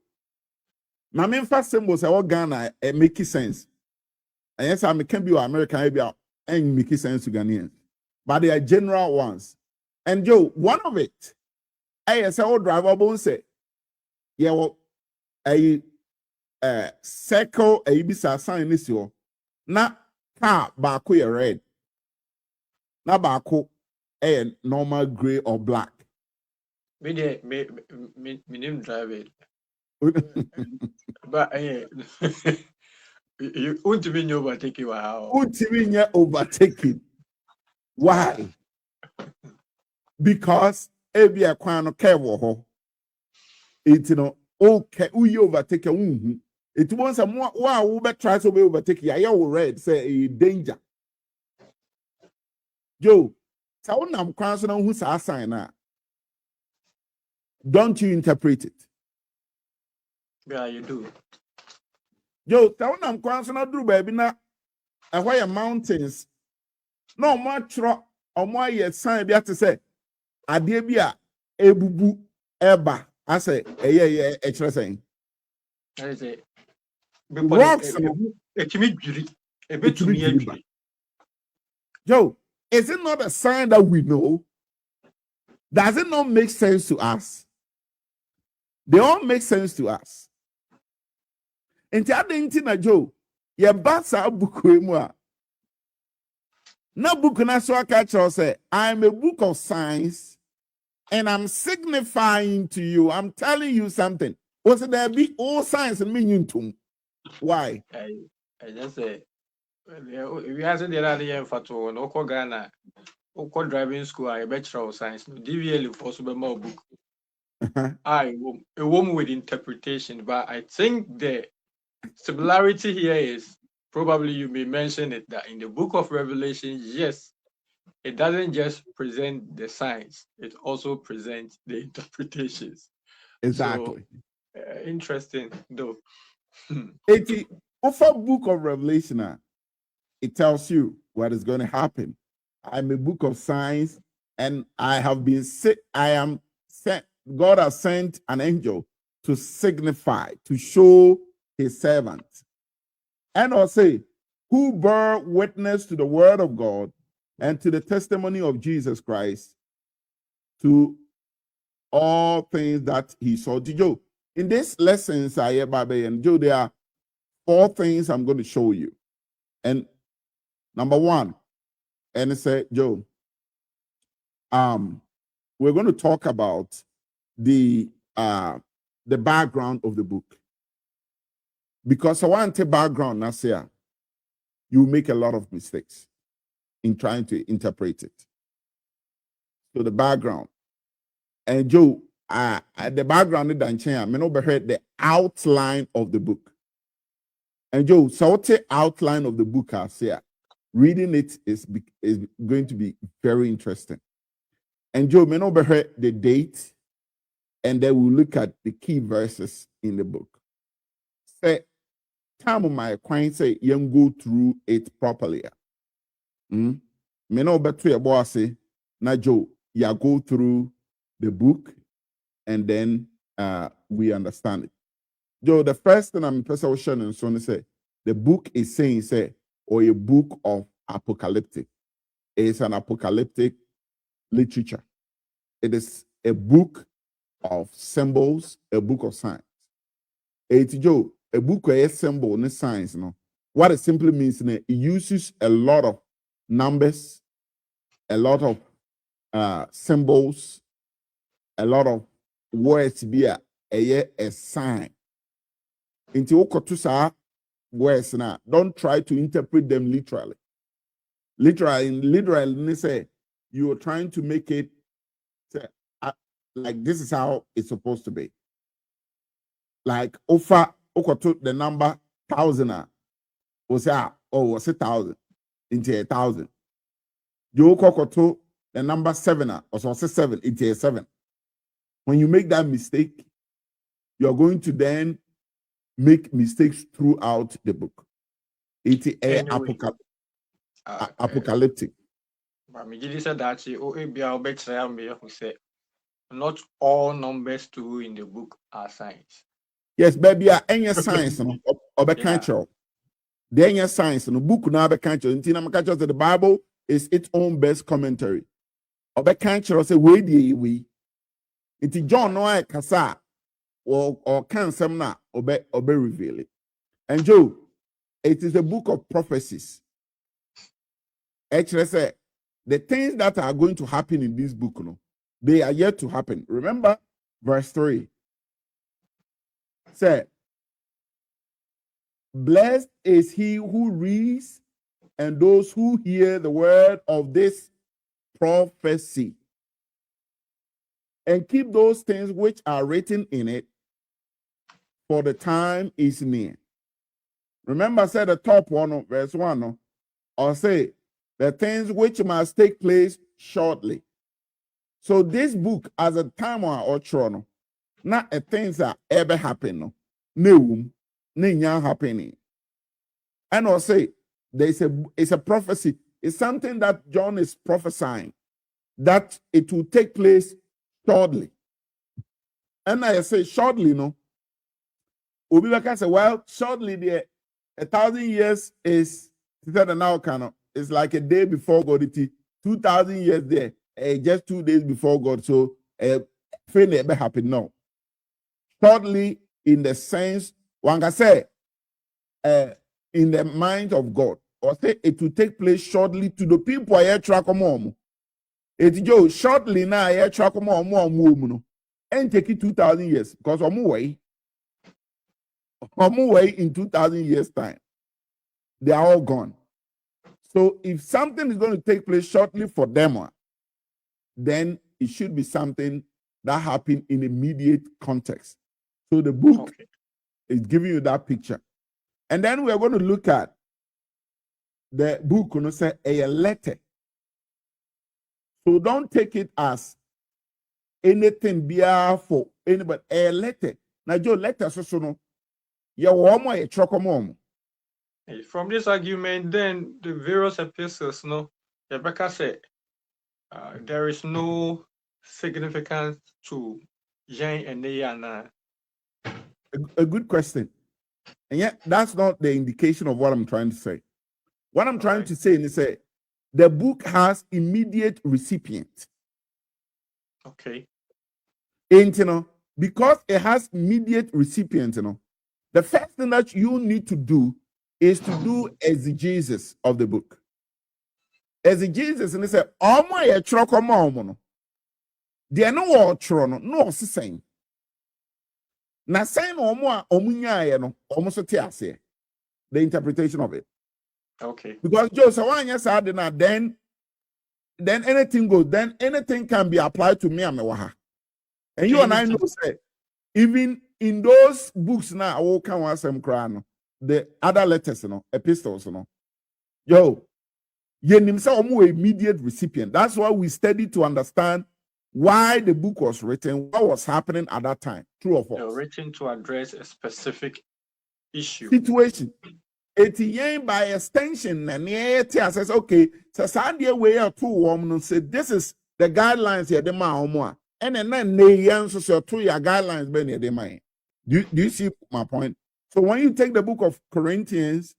Speaker 3: my main first symbols are all Ghana, it make sense. And yes, I can be American, and make sense to Ghanaians, but they are general ones. And Joe, one of it, I say, all driver won't say, yeah, well, a circle, a bisa sign this year. Na car baako yɛ red. Na baako a normal gray or black.
Speaker 2: Me name drive it. But you won't be overtaking. Wow.
Speaker 3: Won't overtaking. Why? Because ebi akwan no care wo ho. It okay, you overtaking. It wants a more wow, but try to be overtaking. I red say a danger. Joe, so I'm crossing on who's a sign now. Don't you interpret it?
Speaker 2: Yeah, you do.
Speaker 3: Joe, so I'm crossing on do baby now. And why mountains? No more truck or more yet sign be to say, Adebia ebubu eba. I say, yeah, extra saying.
Speaker 2: I say.
Speaker 3: Rocks. Joe, is it not a sign that we know? Does it not make sense to us? They all make sense to us. And the other thing, Joe, your bats are book. No book na so catch us say, I'm a book of signs, and I'm signifying to you, I'm telling you something. Was there be all signs and meaning to? Why?
Speaker 2: I just say, if you ask the other year for to no Ghana, or driving school, I bachelor of science, no DVL possible more book. A woman with interpretation, but I think the similarity here is probably you may mention it that in the book of Revelation, yes, it doesn't just present the signs, it also presents the interpretations.
Speaker 3: Exactly.
Speaker 2: So, interesting though.
Speaker 3: It's a book of Revelation. It tells you what is going to happen. I'm a book of signs, and I have been sick. I am sent. God has sent an angel to signify, to show his servant. And I'll say, who bear witness to the word of God and to the testimony of Jesus Christ, to all things that he saw. To Joe, in this lessons, and Joe, there are 4 things I'm going to show you. And number 1, and it said, Joe, we're going to talk about the background of the book. Because I want the background, Nasia, you make a lot of mistakes in trying to interpret it. So the background. And Joe, the background is the outline of the book. And Joe, so what the outline of the book I say, reading it is going to be very interesting. And Joe, the date, and then we'll look at the key verses in the book. Say, time of my acquaintance say, you go through it properly. Say, na Joe, you go through the book, and then we understand it. Joe, the first thing I'm showing and so on say, the book is saying, or a book of apocalyptic. It's an apocalyptic literature. It is a book of symbols, a book of signs. Joe, a book of symbol and signs. No, what it simply means, it uses a lot of numbers, a lot of symbols, a lot of words. Be a sign. Into okotusa words now. Don't try to interpret them literally. Literally, say you are trying to make it say, like this is how it's supposed to be. Like offer the number 1,000 was was 1,000 into 1,000. You to the number 7 or so 7 into 7. When you make that mistake, you're going to then make mistakes throughout the book. It's
Speaker 2: Anyway.
Speaker 3: apocalyptic.
Speaker 2: But me said that who said not all numbers to in the book are signs.
Speaker 3: Yes, baby, any science no obekacho. The any science no book na obekacho. Nti na makacho the Bible is its own best commentary. Obekacho say we. Nti John no ay kasa or can some na obe reveal it. And Joe, it is a book of prophecies. Actually, say the things that are going to happen in this book, no, they are yet to happen. Remember verse 3. Say, blessed is he who reads and those who hear the word of this prophecy and keep those things which are written in it, for the time is near. Remember, I said the top one, verse 1, no? Or say, the things which must take place shortly. So this book, as a time or trono, not a things that ever happen, no, no happening. And I'll say, it's a prophecy. It's something that John is prophesying that it will take place shortly. And I say shortly, no. Ubibaka say, well, shortly there, 1,000 years is it's like a day before God. 2,000 years there, just 2 days before God. So, thing never happen now. Shortly, in the sense, one can say, in the mind of God, or say it will take place shortly to the people I track on. It go shortly now. I track on and take it 2,000 years because I'm away in 2,000 years time. They are all gone. So if something is going to take place shortly for them, then it should be something that happened in immediate context. So the book is giving you that picture. And then we're going to look at the book, say a letter. So don't take it as anything for anybody. A letter. Now, your letter, so
Speaker 2: from this argument, then the various epistles, no, Rebecca said there is no significance to Yen and Neyana.
Speaker 3: A good question. And yet, that's not the indication of what I'm trying to say. What I'm trying to say is that the book has immediate recipient.
Speaker 2: Okay.
Speaker 3: And, because it has immediate recipient, the first thing that you need to do is to do exegesis of the book. Exegesis, and they say, "Oh my, a trokomo, they are no trono, no saying." Now, saying omunya, almost a tiase, the interpretation of it.
Speaker 2: Okay.
Speaker 3: Because Joseph, then anything goes, then anything can be applied to me and Mewaha. And you and I know, say, even in those books now, I will come some crown, the other letters, epistles, yo, immediate recipient. That's why we study to understand why the book was written, what was happening at that time. True or false?
Speaker 2: Written to address a specific issue.
Speaker 3: Situation. It by extension, and says, okay, so Sandia way or 2 women say this is the guidelines here, the ma and then they answer so 2 year guidelines, Benny, they might. Do you see my point? So when you take the book of Corinthians,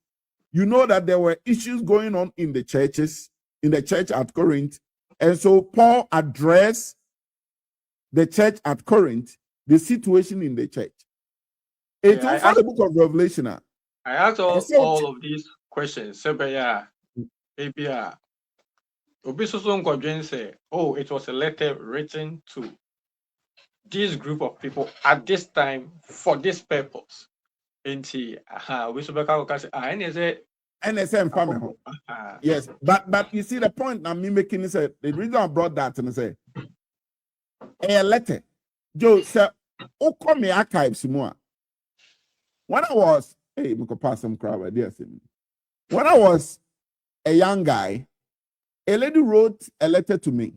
Speaker 3: you know that there were issues going on in the churches, in the church at Corinth. And so Paul addressed the church at Corinth, the situation in the church. It's also the book of Revelation.
Speaker 2: I asked all of these questions. Maybe say, oh, it was a letter written to this group of people at this time for this purpose.
Speaker 3: NSM family. Yes, but you see the point I'm making is the reason I brought that and say a letter. Joe said, "Oh, come me archives more." When I was pass some crowd. When I was a young guy, a lady wrote a letter to me.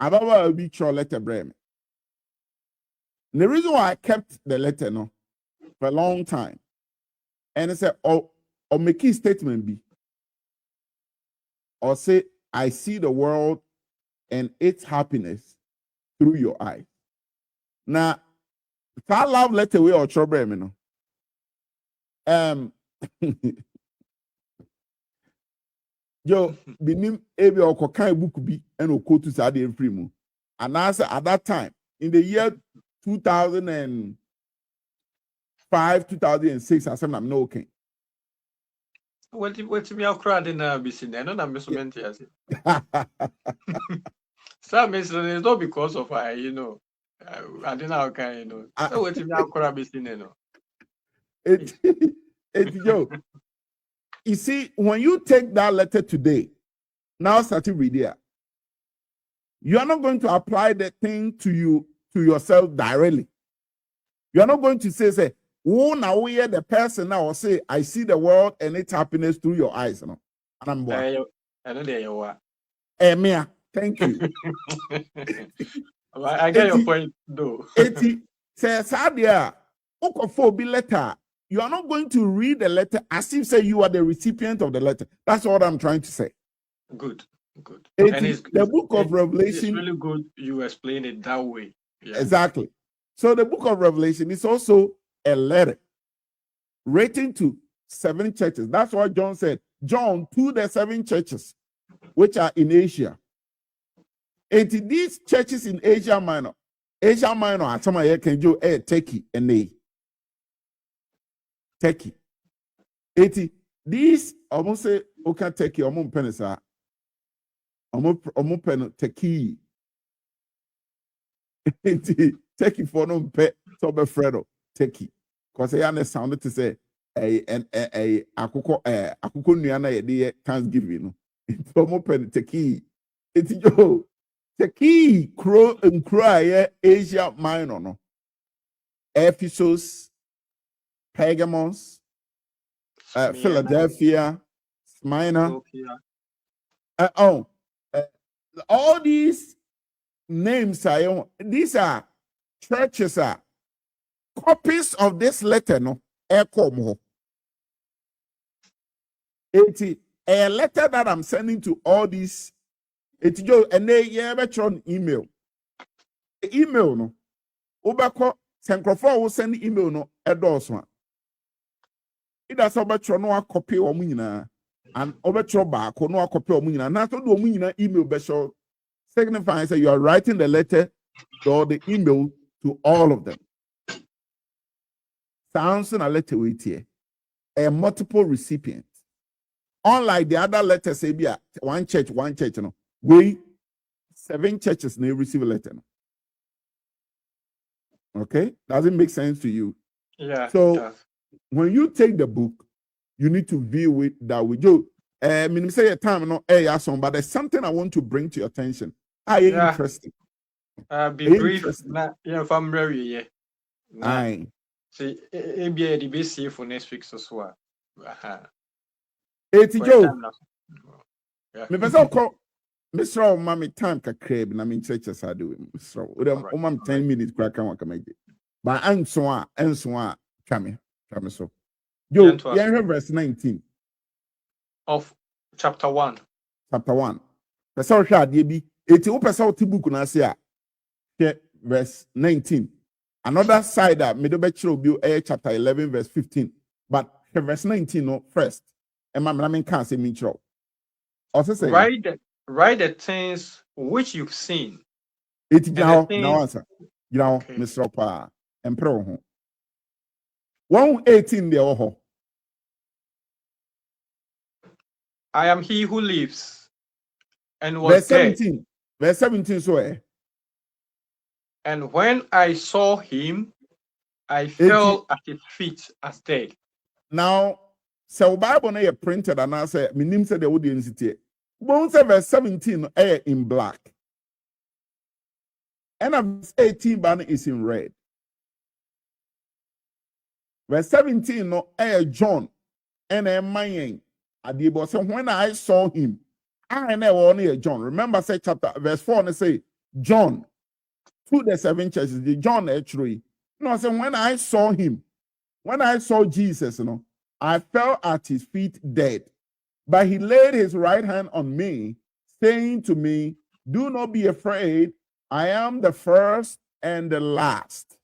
Speaker 3: About a beach or letter, Bremen. The reason why I kept the letter for a long time, and I said, or make a statement be, or say, I see the world and its happiness through your eyes. Now, if I love letter way or trouble, yo, binim ebi or kind book be and oko to say the free mu. And answer at that time in the year 2005, 2006, I said I'm no okay.
Speaker 2: What me out crowd in a business? I know that measurement here. Some is not because of I didn't know okay, So what me out crowd business?
Speaker 3: It's yo. You see, when you take that letter today, now start to read it. You are not going to apply the thing to yourself directly. You are not going to say, oh, now we are the person now or say, I see the world and its happiness through your eyes. And I'm
Speaker 2: I know there you are.
Speaker 3: Mia, thank you.
Speaker 2: I get your point, though.
Speaker 3: Says, Sadia, Okofobi letter. You are not going to read the letter as if say you are the recipient of the letter. That's what I'm trying to say.
Speaker 2: Good.
Speaker 3: And the book of Revelation.
Speaker 2: It's really good you explain it that way. Yeah.
Speaker 3: Exactly. So the book of Revelation is also a letter written to 7 churches. That's what John said. John to the 7 churches which are in Asia. And these churches in Asia Minor, are some of can do Turkey and they. Turkey. 80. These almost say okay Turkey almost penisa. Almost pen Turkey. 80. Turkey for no pet Tobe Fredo. Turkey. Because I understand to say a akoko nuana ye Thanksgiving. It's almost pen Turkey. It's yo Turkey crow and cry Asia Minor no. Ephesus. Pergamos, Philadelphia, Smyrna. All these names these are churches are copies of this letter. No, it's a letter that I'm sending to all these. It's just and they on email. The email no, Ubako Sancrofor will send the email no endorsement. It does about no copy or munina and over back or no copy or munina. Not to do munina email besho signifies that you are writing the letter or the email to all of them. Sounds in a letter with here. A multiple recipient. Unlike the other letters, say be one church, no. We 7 churches may receive a letter. Okay? Does it make sense to you?
Speaker 2: Yeah.
Speaker 3: So when you take the book, you need to view it that way. Joe, say a time no but there's something I want to bring to your attention. Interesting.
Speaker 2: Be brief. If I'm very
Speaker 3: Aye.
Speaker 2: See, ABA the BC for next week so far.
Speaker 3: Joe. Me person call Mr. Mommy time ka crib na me churches are doing. So, we 10 minutes crack and come but and so on come so. Yo, verse 19
Speaker 2: of chapter 1.
Speaker 3: Chapter 1. Person hwa ade bi eti wo person ti book na se a verse 19. Another side that me do be chiro bi chapter 11 verse 15. But verse 19 no first. And my mean can't say me chiro. Also say
Speaker 2: write the things which you've seen
Speaker 3: It's
Speaker 2: And
Speaker 3: now,
Speaker 2: the things,
Speaker 3: now answer. You know,
Speaker 2: okay.
Speaker 3: Mr. Pa, and pro. 118 the oho.
Speaker 2: I am he who lives and was
Speaker 3: Verse
Speaker 2: dead.
Speaker 3: 17. Verse 17, so
Speaker 2: And when I saw him, I fell at his feet as dead.
Speaker 3: now, so Bible na printed and I say, my name said the audience it. But say verse 17 in black. And verse 18 banner is in red. Verse 17 no John and Mayen. At the boss, when I saw him, I never only John. Remember, say chapter verse 4 and say John to the 7 churches, the John actually. No, I said when I saw him, when I saw Jesus, I fell at his feet dead. But he laid his right hand on me, saying to me, do not be afraid. I am the first and the last.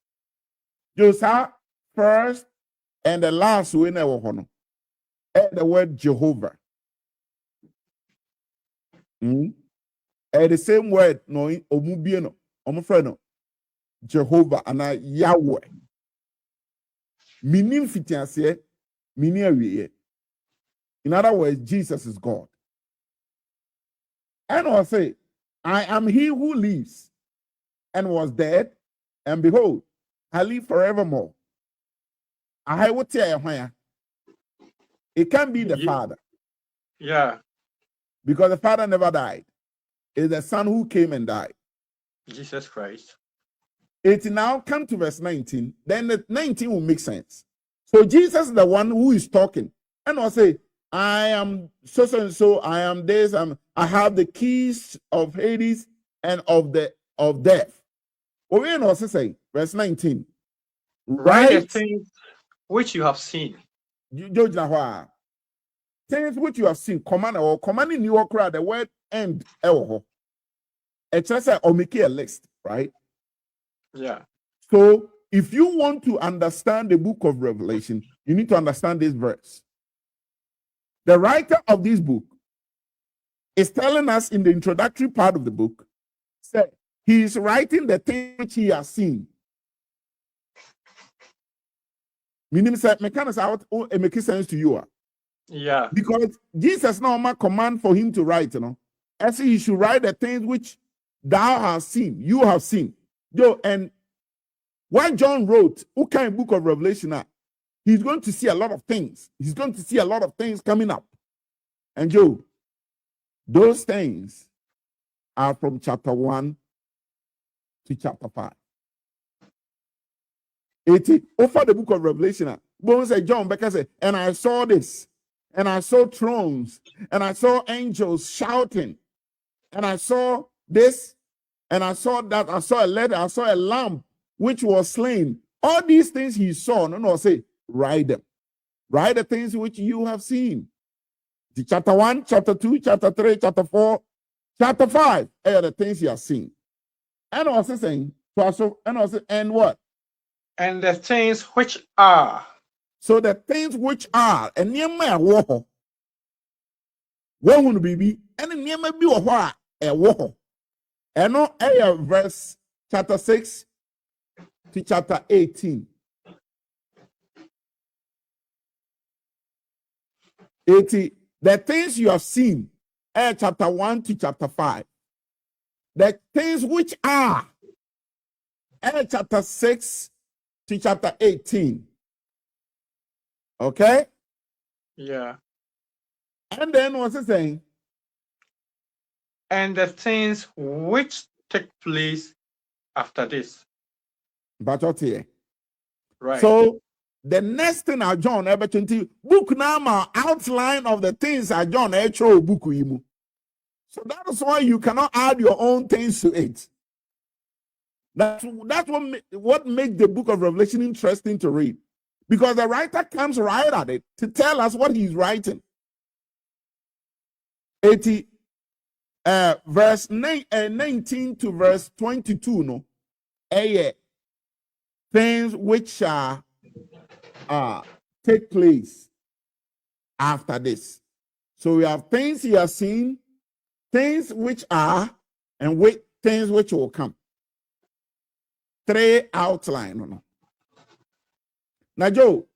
Speaker 3: Joseph, first and the last we never honor. The word Jehovah. The same word, no, omubieno, omufreno, Jehovah, and Yahweh. Minim fitianse, minim. In other words, Jesus is God. And I say, I am he who lives and was dead, and behold, I live forevermore. I will tell you, it can be the Father.
Speaker 2: Yeah.
Speaker 3: Because the Father never died. It's the Son who came and died.
Speaker 2: Jesus Christ.
Speaker 3: It now come to verse 19. Then the 19 will make sense. So Jesus is the one who is talking. And I'll say, I am so and so, I am this, I have the keys of Hades and of death. What we also say, verse 19.
Speaker 2: Write the things which you have seen.
Speaker 3: Things which you have seen, commanding you crowd, the word end. It's just or make a list, right?
Speaker 2: Yeah.
Speaker 3: So if you want to understand the book of Revelation, you need to understand this verse. The writer of this book is telling us in the introductory part of the book, that he is writing the things which he has seen. Meaning, mechanics out, it makes sense to you.
Speaker 2: Yeah.
Speaker 3: Because Jesus now ma command for him to write, as he should write the things which thou hast seen, you have seen. And when John wrote, what kind of book of Revelation, he's going to see a lot of things. He's going to see a lot of things coming up. And those things are from chapter 1 to chapter 5. Over the book of Revelation, John Becker said, and I saw this, and I saw thrones, and I saw angels shouting, and I saw this, and I saw that, I saw a letter, I saw a lamb which was slain. All these things he saw, say, write them. Write the things which you have seen. The chapter 1, chapter 2, chapter 3, chapter 4, chapter 5 are the things you have seen. And also saying, and what?
Speaker 2: And the things which are.
Speaker 3: So the things which are, and near my war, one be, and near my be a war. And no verse chapter 6 to chapter 18. 80, the things you have seen, chapter 1 to chapter 5. The things which are, chapter 6 to chapter 18. Okay?
Speaker 2: Yeah.
Speaker 3: And then what's it saying?
Speaker 2: And the things which take place after this.
Speaker 3: But what here?
Speaker 2: Right.
Speaker 3: So the next thing I John ever 20 book now outline of the things I John actual book you. So that is why you cannot add your own things to it. That's what makes the book of Revelation interesting to read. Because the writer comes right at it to tell us what he's writing. 80 verse 19 to verse 22 no things which shall take place after this. So we have things he has seen, things which are, and things which will come. 3 outline. No. Now, Joe,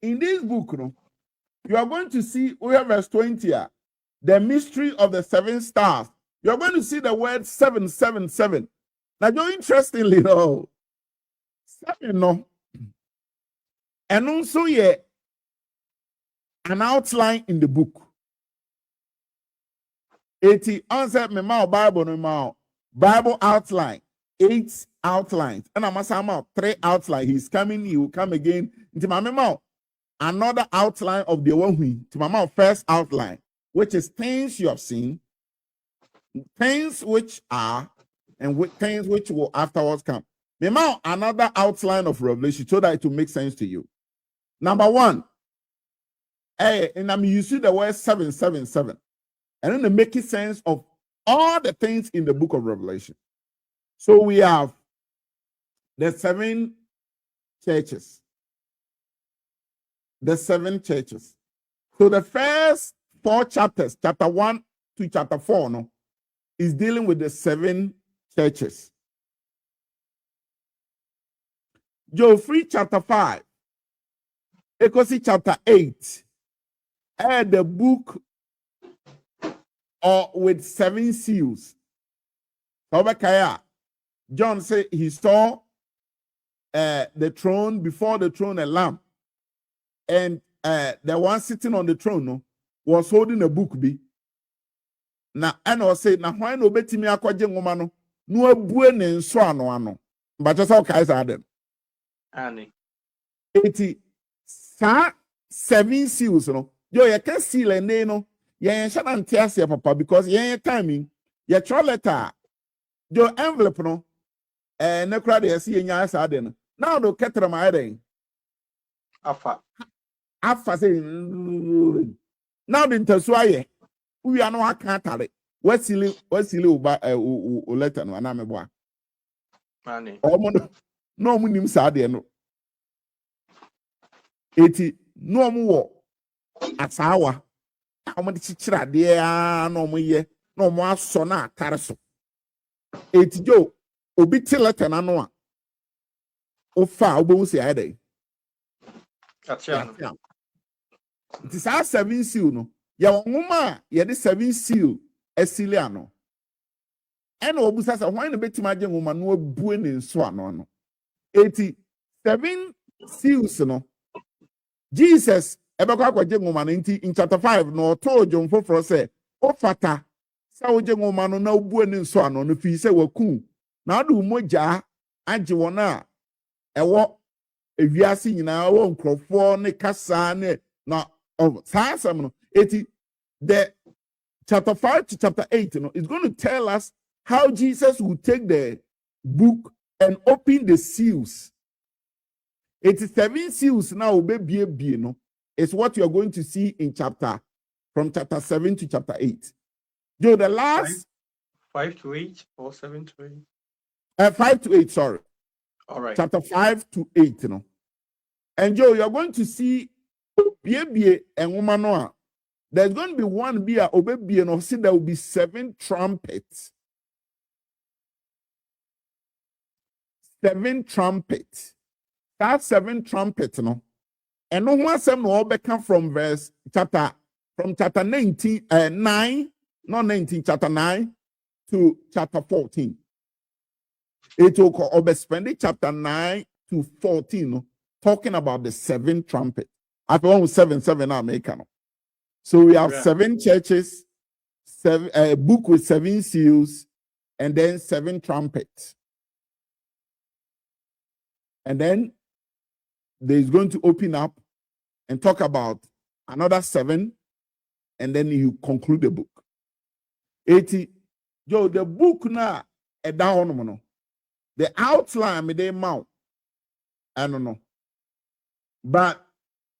Speaker 3: in this book, no, you are going to see, we have verse 20 here, the mystery of the 7 stars. You are going to see the word 777. Now, Joe, interestingly, no, 7, no, and also, yeah, an outline in the book. 80 answer me my Bible no more. Bible outline 8 outlines and I'm about 3 outlines. He's coming, he will come again. Into my mouth another outline of the one who to my mouth first outline, which is things you have seen, things which are, and things which will afterwards come. Me mouth another outline of Revelation so that it will make sense to you. Number 1, and I'm using the word 777. And then they make sense of all the things in the book of Revelation. So we have the 7 churches. The 7 churches. So the first 4 chapters, chapter 1 to chapter 4, no, is dealing with the 7 churches. Geoffrey chapter 5, Ecosi chapter 8, and the book or with 7 seals. John said he saw the throne, before the throne a lamb, and the one sitting on the throne no, was holding a book. Na and I said, na why no betimi akwaje nwoma no no abue ne nso ano but just okay say them
Speaker 2: Annie
Speaker 3: 80 7 seals no yo you can seal and no yeah, shouldn't tell papa because yeah, timing, your throw letter, your envelope, no, and no crowd is seeing your sudden. Now, the catcher my head. Alpha saying, now the intersway, we are no, I can't tell it. What's silly, letter, no, and I'm a boy.
Speaker 2: Annie,
Speaker 3: no, moon, sad, no 80 no more at our. Amadi chichira dia no mo ye no mo aso na atare so etijo obi tilete na no a ofa obo si ayde
Speaker 2: Katiano.
Speaker 3: It is our 7 seal no ya nwoma ye de 7 seal esile ano ena obusa sa hwan na betima age nwoma no abue ne nso ano no 7 seals no Jesus ebekwa kwaje nwoma no nti in chapter 5 no to John for say o fata sa oje nwoma no na obuo ne nso ano no fi se waku na adu mogya age wona ewo ewiase nyina wo nkrofo ne kasa ne na saasam no eti the chapter 5 to chapter 8 no is going to tell us how Jesus will take the book and open the seals. 7 seals now be no. It's what you're going to see in from chapter 7 to chapter 8. Joe, the last
Speaker 2: 5 to 8 or 7 to 8?
Speaker 3: 5 to 8, sorry.
Speaker 2: All right.
Speaker 3: Chapter 5 to 8, And Joe, you're going to see and woman. There's going to be one beer, and see there will be 7 trumpets. 7 trumpets. That 7 trumpets, And no one said no become from chapter 19, 9, not 19, chapter 9 to chapter 14. It will spend chapter 9 to 14 talking about the 7 trumpets. After 7 American. So we have 7 churches, 7 a book with 7 seals, and then 7 trumpets. And then there's going to open up and talk about another 7, and then you conclude the book. 80. Yo, the book now, the outline, they mount. I don't know. But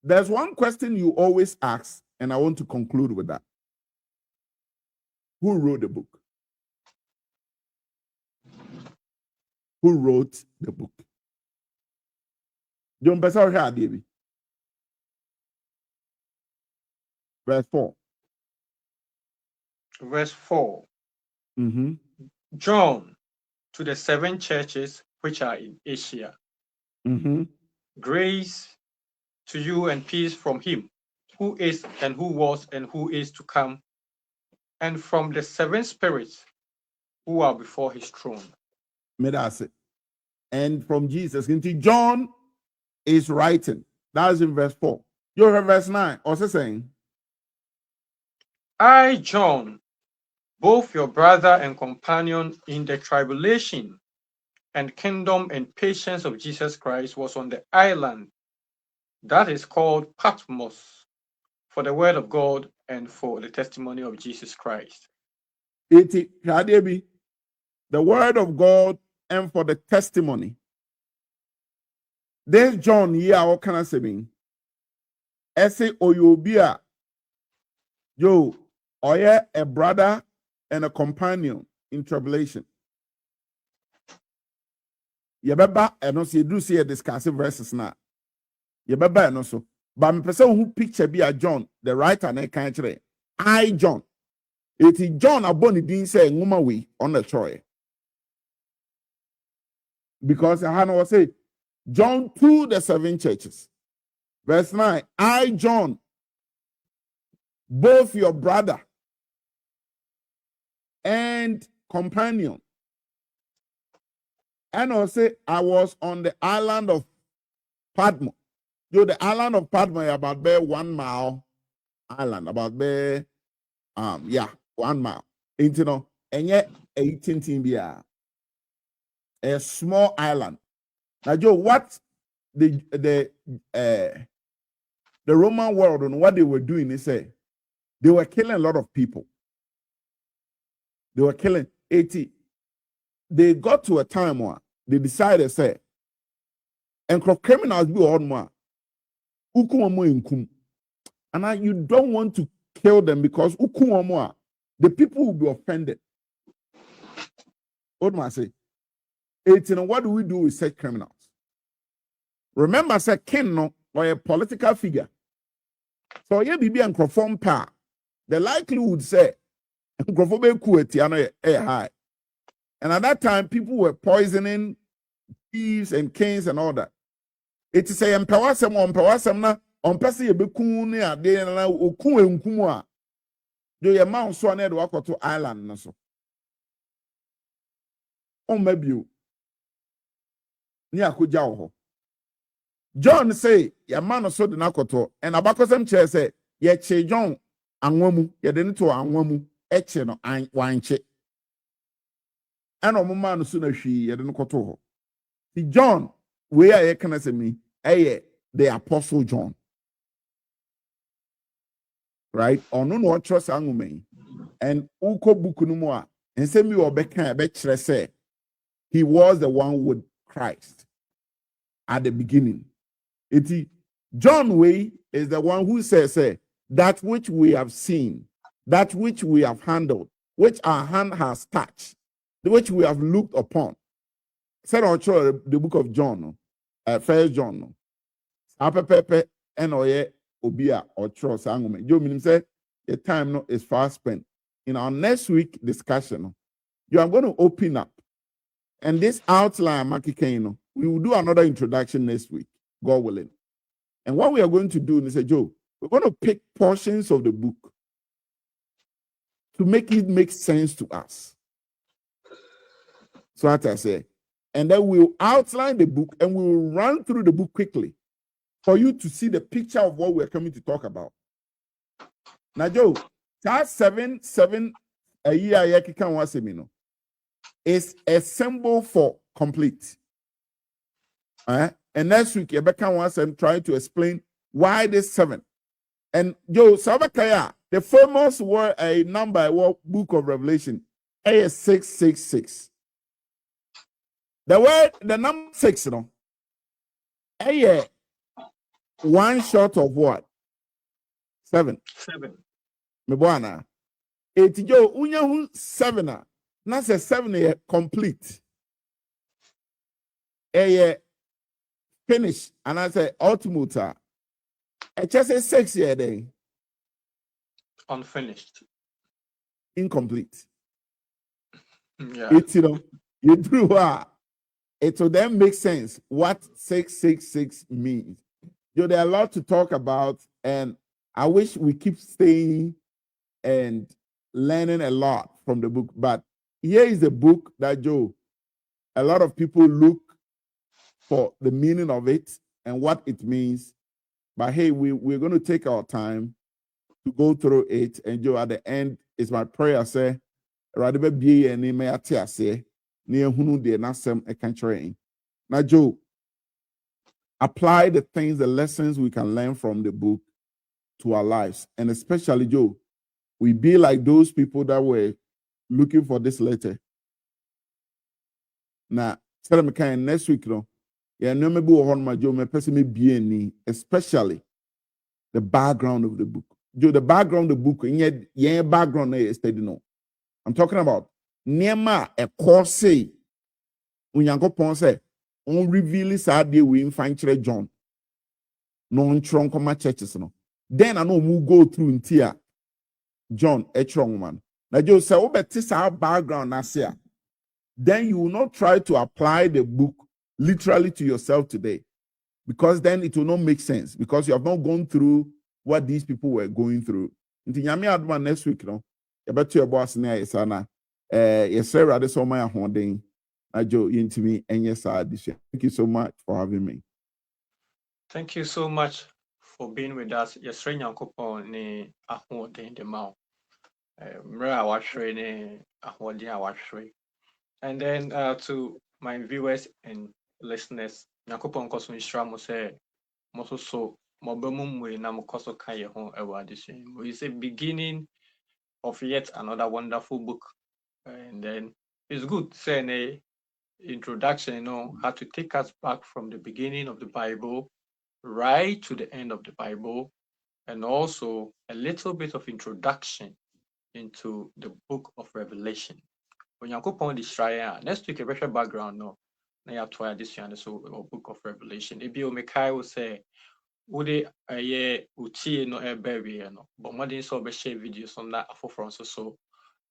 Speaker 3: there's one question you always ask, and I want to conclude with that. Who wrote the book? Who wrote the book? John Pesar here, David. Verse 4.
Speaker 2: Verse 4.
Speaker 3: Mm-hmm.
Speaker 2: John, to the 7 churches which are in Asia.
Speaker 3: Mm-hmm.
Speaker 2: Grace to you and peace from him, who is and who was and who is to come, and from the seven spirits who are before his throne.
Speaker 3: May that's it. And from Jesus. Into John is writing. That's in verse 4. You have verse 9. Also saying,
Speaker 2: I, John, both your brother and companion in the tribulation and kingdom and patience of Jesus Christ, was on the island that is called Patmos for the word of God and for the testimony of Jesus Christ.
Speaker 3: the word of God and for the testimony. This John here, what can I say? Ese oyobia, yo, oye a brother and a companion in tribulation. Yebeba and also you do see a discussive verses now. Yebeba and also, but me person who picture be a John, the writer and can't I John. It is John aboni din say nguma we on the troy. Because Hannah was say John to the seven churches. Verse 9. I John, both your brother and companion. And also I was on the island of Patmos. Yo, the island of Patmos is about 1 mile island, about 1 mile. You know, and yet 18 a small island. Now, Joe, what the Roman world and what they were doing is say they were killing a lot of people. They were killing 80. They got to a time where they decided say, and criminals be on more. And you don't want to kill them because the people will be offended. What do I say? 18. What do we do with such criminals? Remember, say king no or a political figure. So yeah, BB and Crofon pa. The likelihood say Crofon high. And at that time, people were poisoning thieves and kings and all that. It is a empawasem on pawasem na on pesi ye beku ne ade na oku enkum a do ye ma so na de wakoto island na so. On mabio ni akoja wo ho. John say ya man so de na koto and abakosem che say ye che John anwamu ye de ne to anwamu eche no wanche. And o man no so na hwi ye de ne koto ho. Ti John we are ye kana se mi the Apostle John. Right? Ono no trust angume. And uko buku no mo a ense mi obeka be kire say he was the one with Christ at the beginning. John Way is the one who says that which we have seen, that which we have handled, which our hand has touched, which we have looked upon. Said on the book of John, 1 John. Apepepe and oye obia or trust angume. You mean say the time no is fast spent. In our next week discussion, you are going to open up. And this outline, Maki Kano, we will do another introduction next week, God willing. And what we are going to do is say, Joe, we're going to pick portions of the book to make it make sense to us. So what I say. And then we'll outline the book and we will run through the book quickly for you to see the picture of what we're coming to talk about. Now, Joe, that 7 a year is a symbol for complete. And next week, Rebecca wants I'm trying to explain why this 7. And Joe, Sabakaya, the famous word a number book of Revelation, is 666. The number 6, one short of what? 7.
Speaker 2: 7.
Speaker 3: Mebwana. Eti Joe, unyahu 7. That's a 7 complete. Finish. And I say ultimate. I just say 6 day.
Speaker 2: Unfinished.
Speaker 3: Incomplete.
Speaker 2: Yeah.
Speaker 3: It's you drew it will then make sense what 666 means. There are a lot to talk about, and I wish we keep staying and learning a lot from the book. But here is the book that Joe, a lot of people look for the meaning of it and what it means. But hey, we're going to take our time to go through it. And Joe, at the end, is my prayer, say, rather be a name say, near who de nasem a country. Now, Joe, apply the things, the lessons we can learn from the book to our lives. And especially, Joe, we be like those people that were looking for this letter. Now, tell me kind next week, no. Yeah, no, maybe on my Joe, my person may be any, especially the background of the book. Joe, the background of the book, and yet, background is steady. No, I'm talking about Nema a course say, when you go say, on reveal sad day we find John. No trunk my churches, no. Then I know we'll go through in tear. John, a strong man. Now, Joe say, oh, but this our background, Nasia. Then you will not try to apply the book literally to yourself today, because then it will not make sense, because you have not gone through what these people were going through. Until Yami Adman next week, no, you bet your boss near Isana. Yes, sir, rather so my holding. Joe, into me, and yes, I addition. Thank you so much for having me.
Speaker 2: Thank you so much for being with us. Yes, Renyankopon ni ahoden de mouth. Mra washre ni ahoden awashre. And then to my viewers and listeners, Nyankopon koso nshira mo se mo so mobemum na mo koso kan ye ho ewa addition. We say beginning of yet another wonderful book. And then it's good saying a introduction, you know, how to take us back from the beginning of the Bible right to the end of the Bible, and also a little bit of introduction into the book of Revelation. When you go on this try, next week a better background, no, now you have to this year, so book of Revelation. If you make I will say, would they a year uti no a baby, no, but more than so be share videos on that for France. So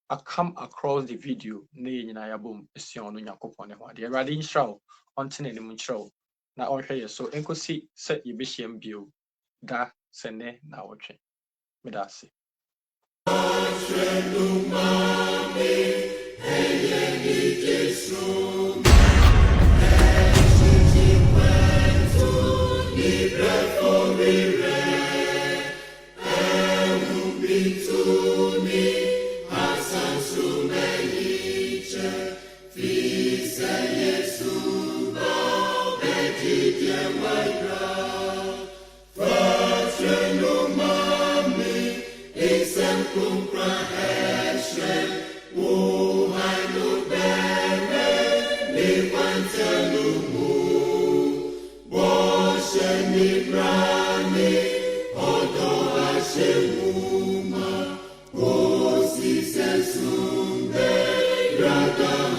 Speaker 2: I come across the video, ne na ya boom, esion no Nyankopon ne ho. The ready show, until any moon show. Na on here, so enko si set you be shame bio da sene na watching. Me da si.
Speaker 4: Brother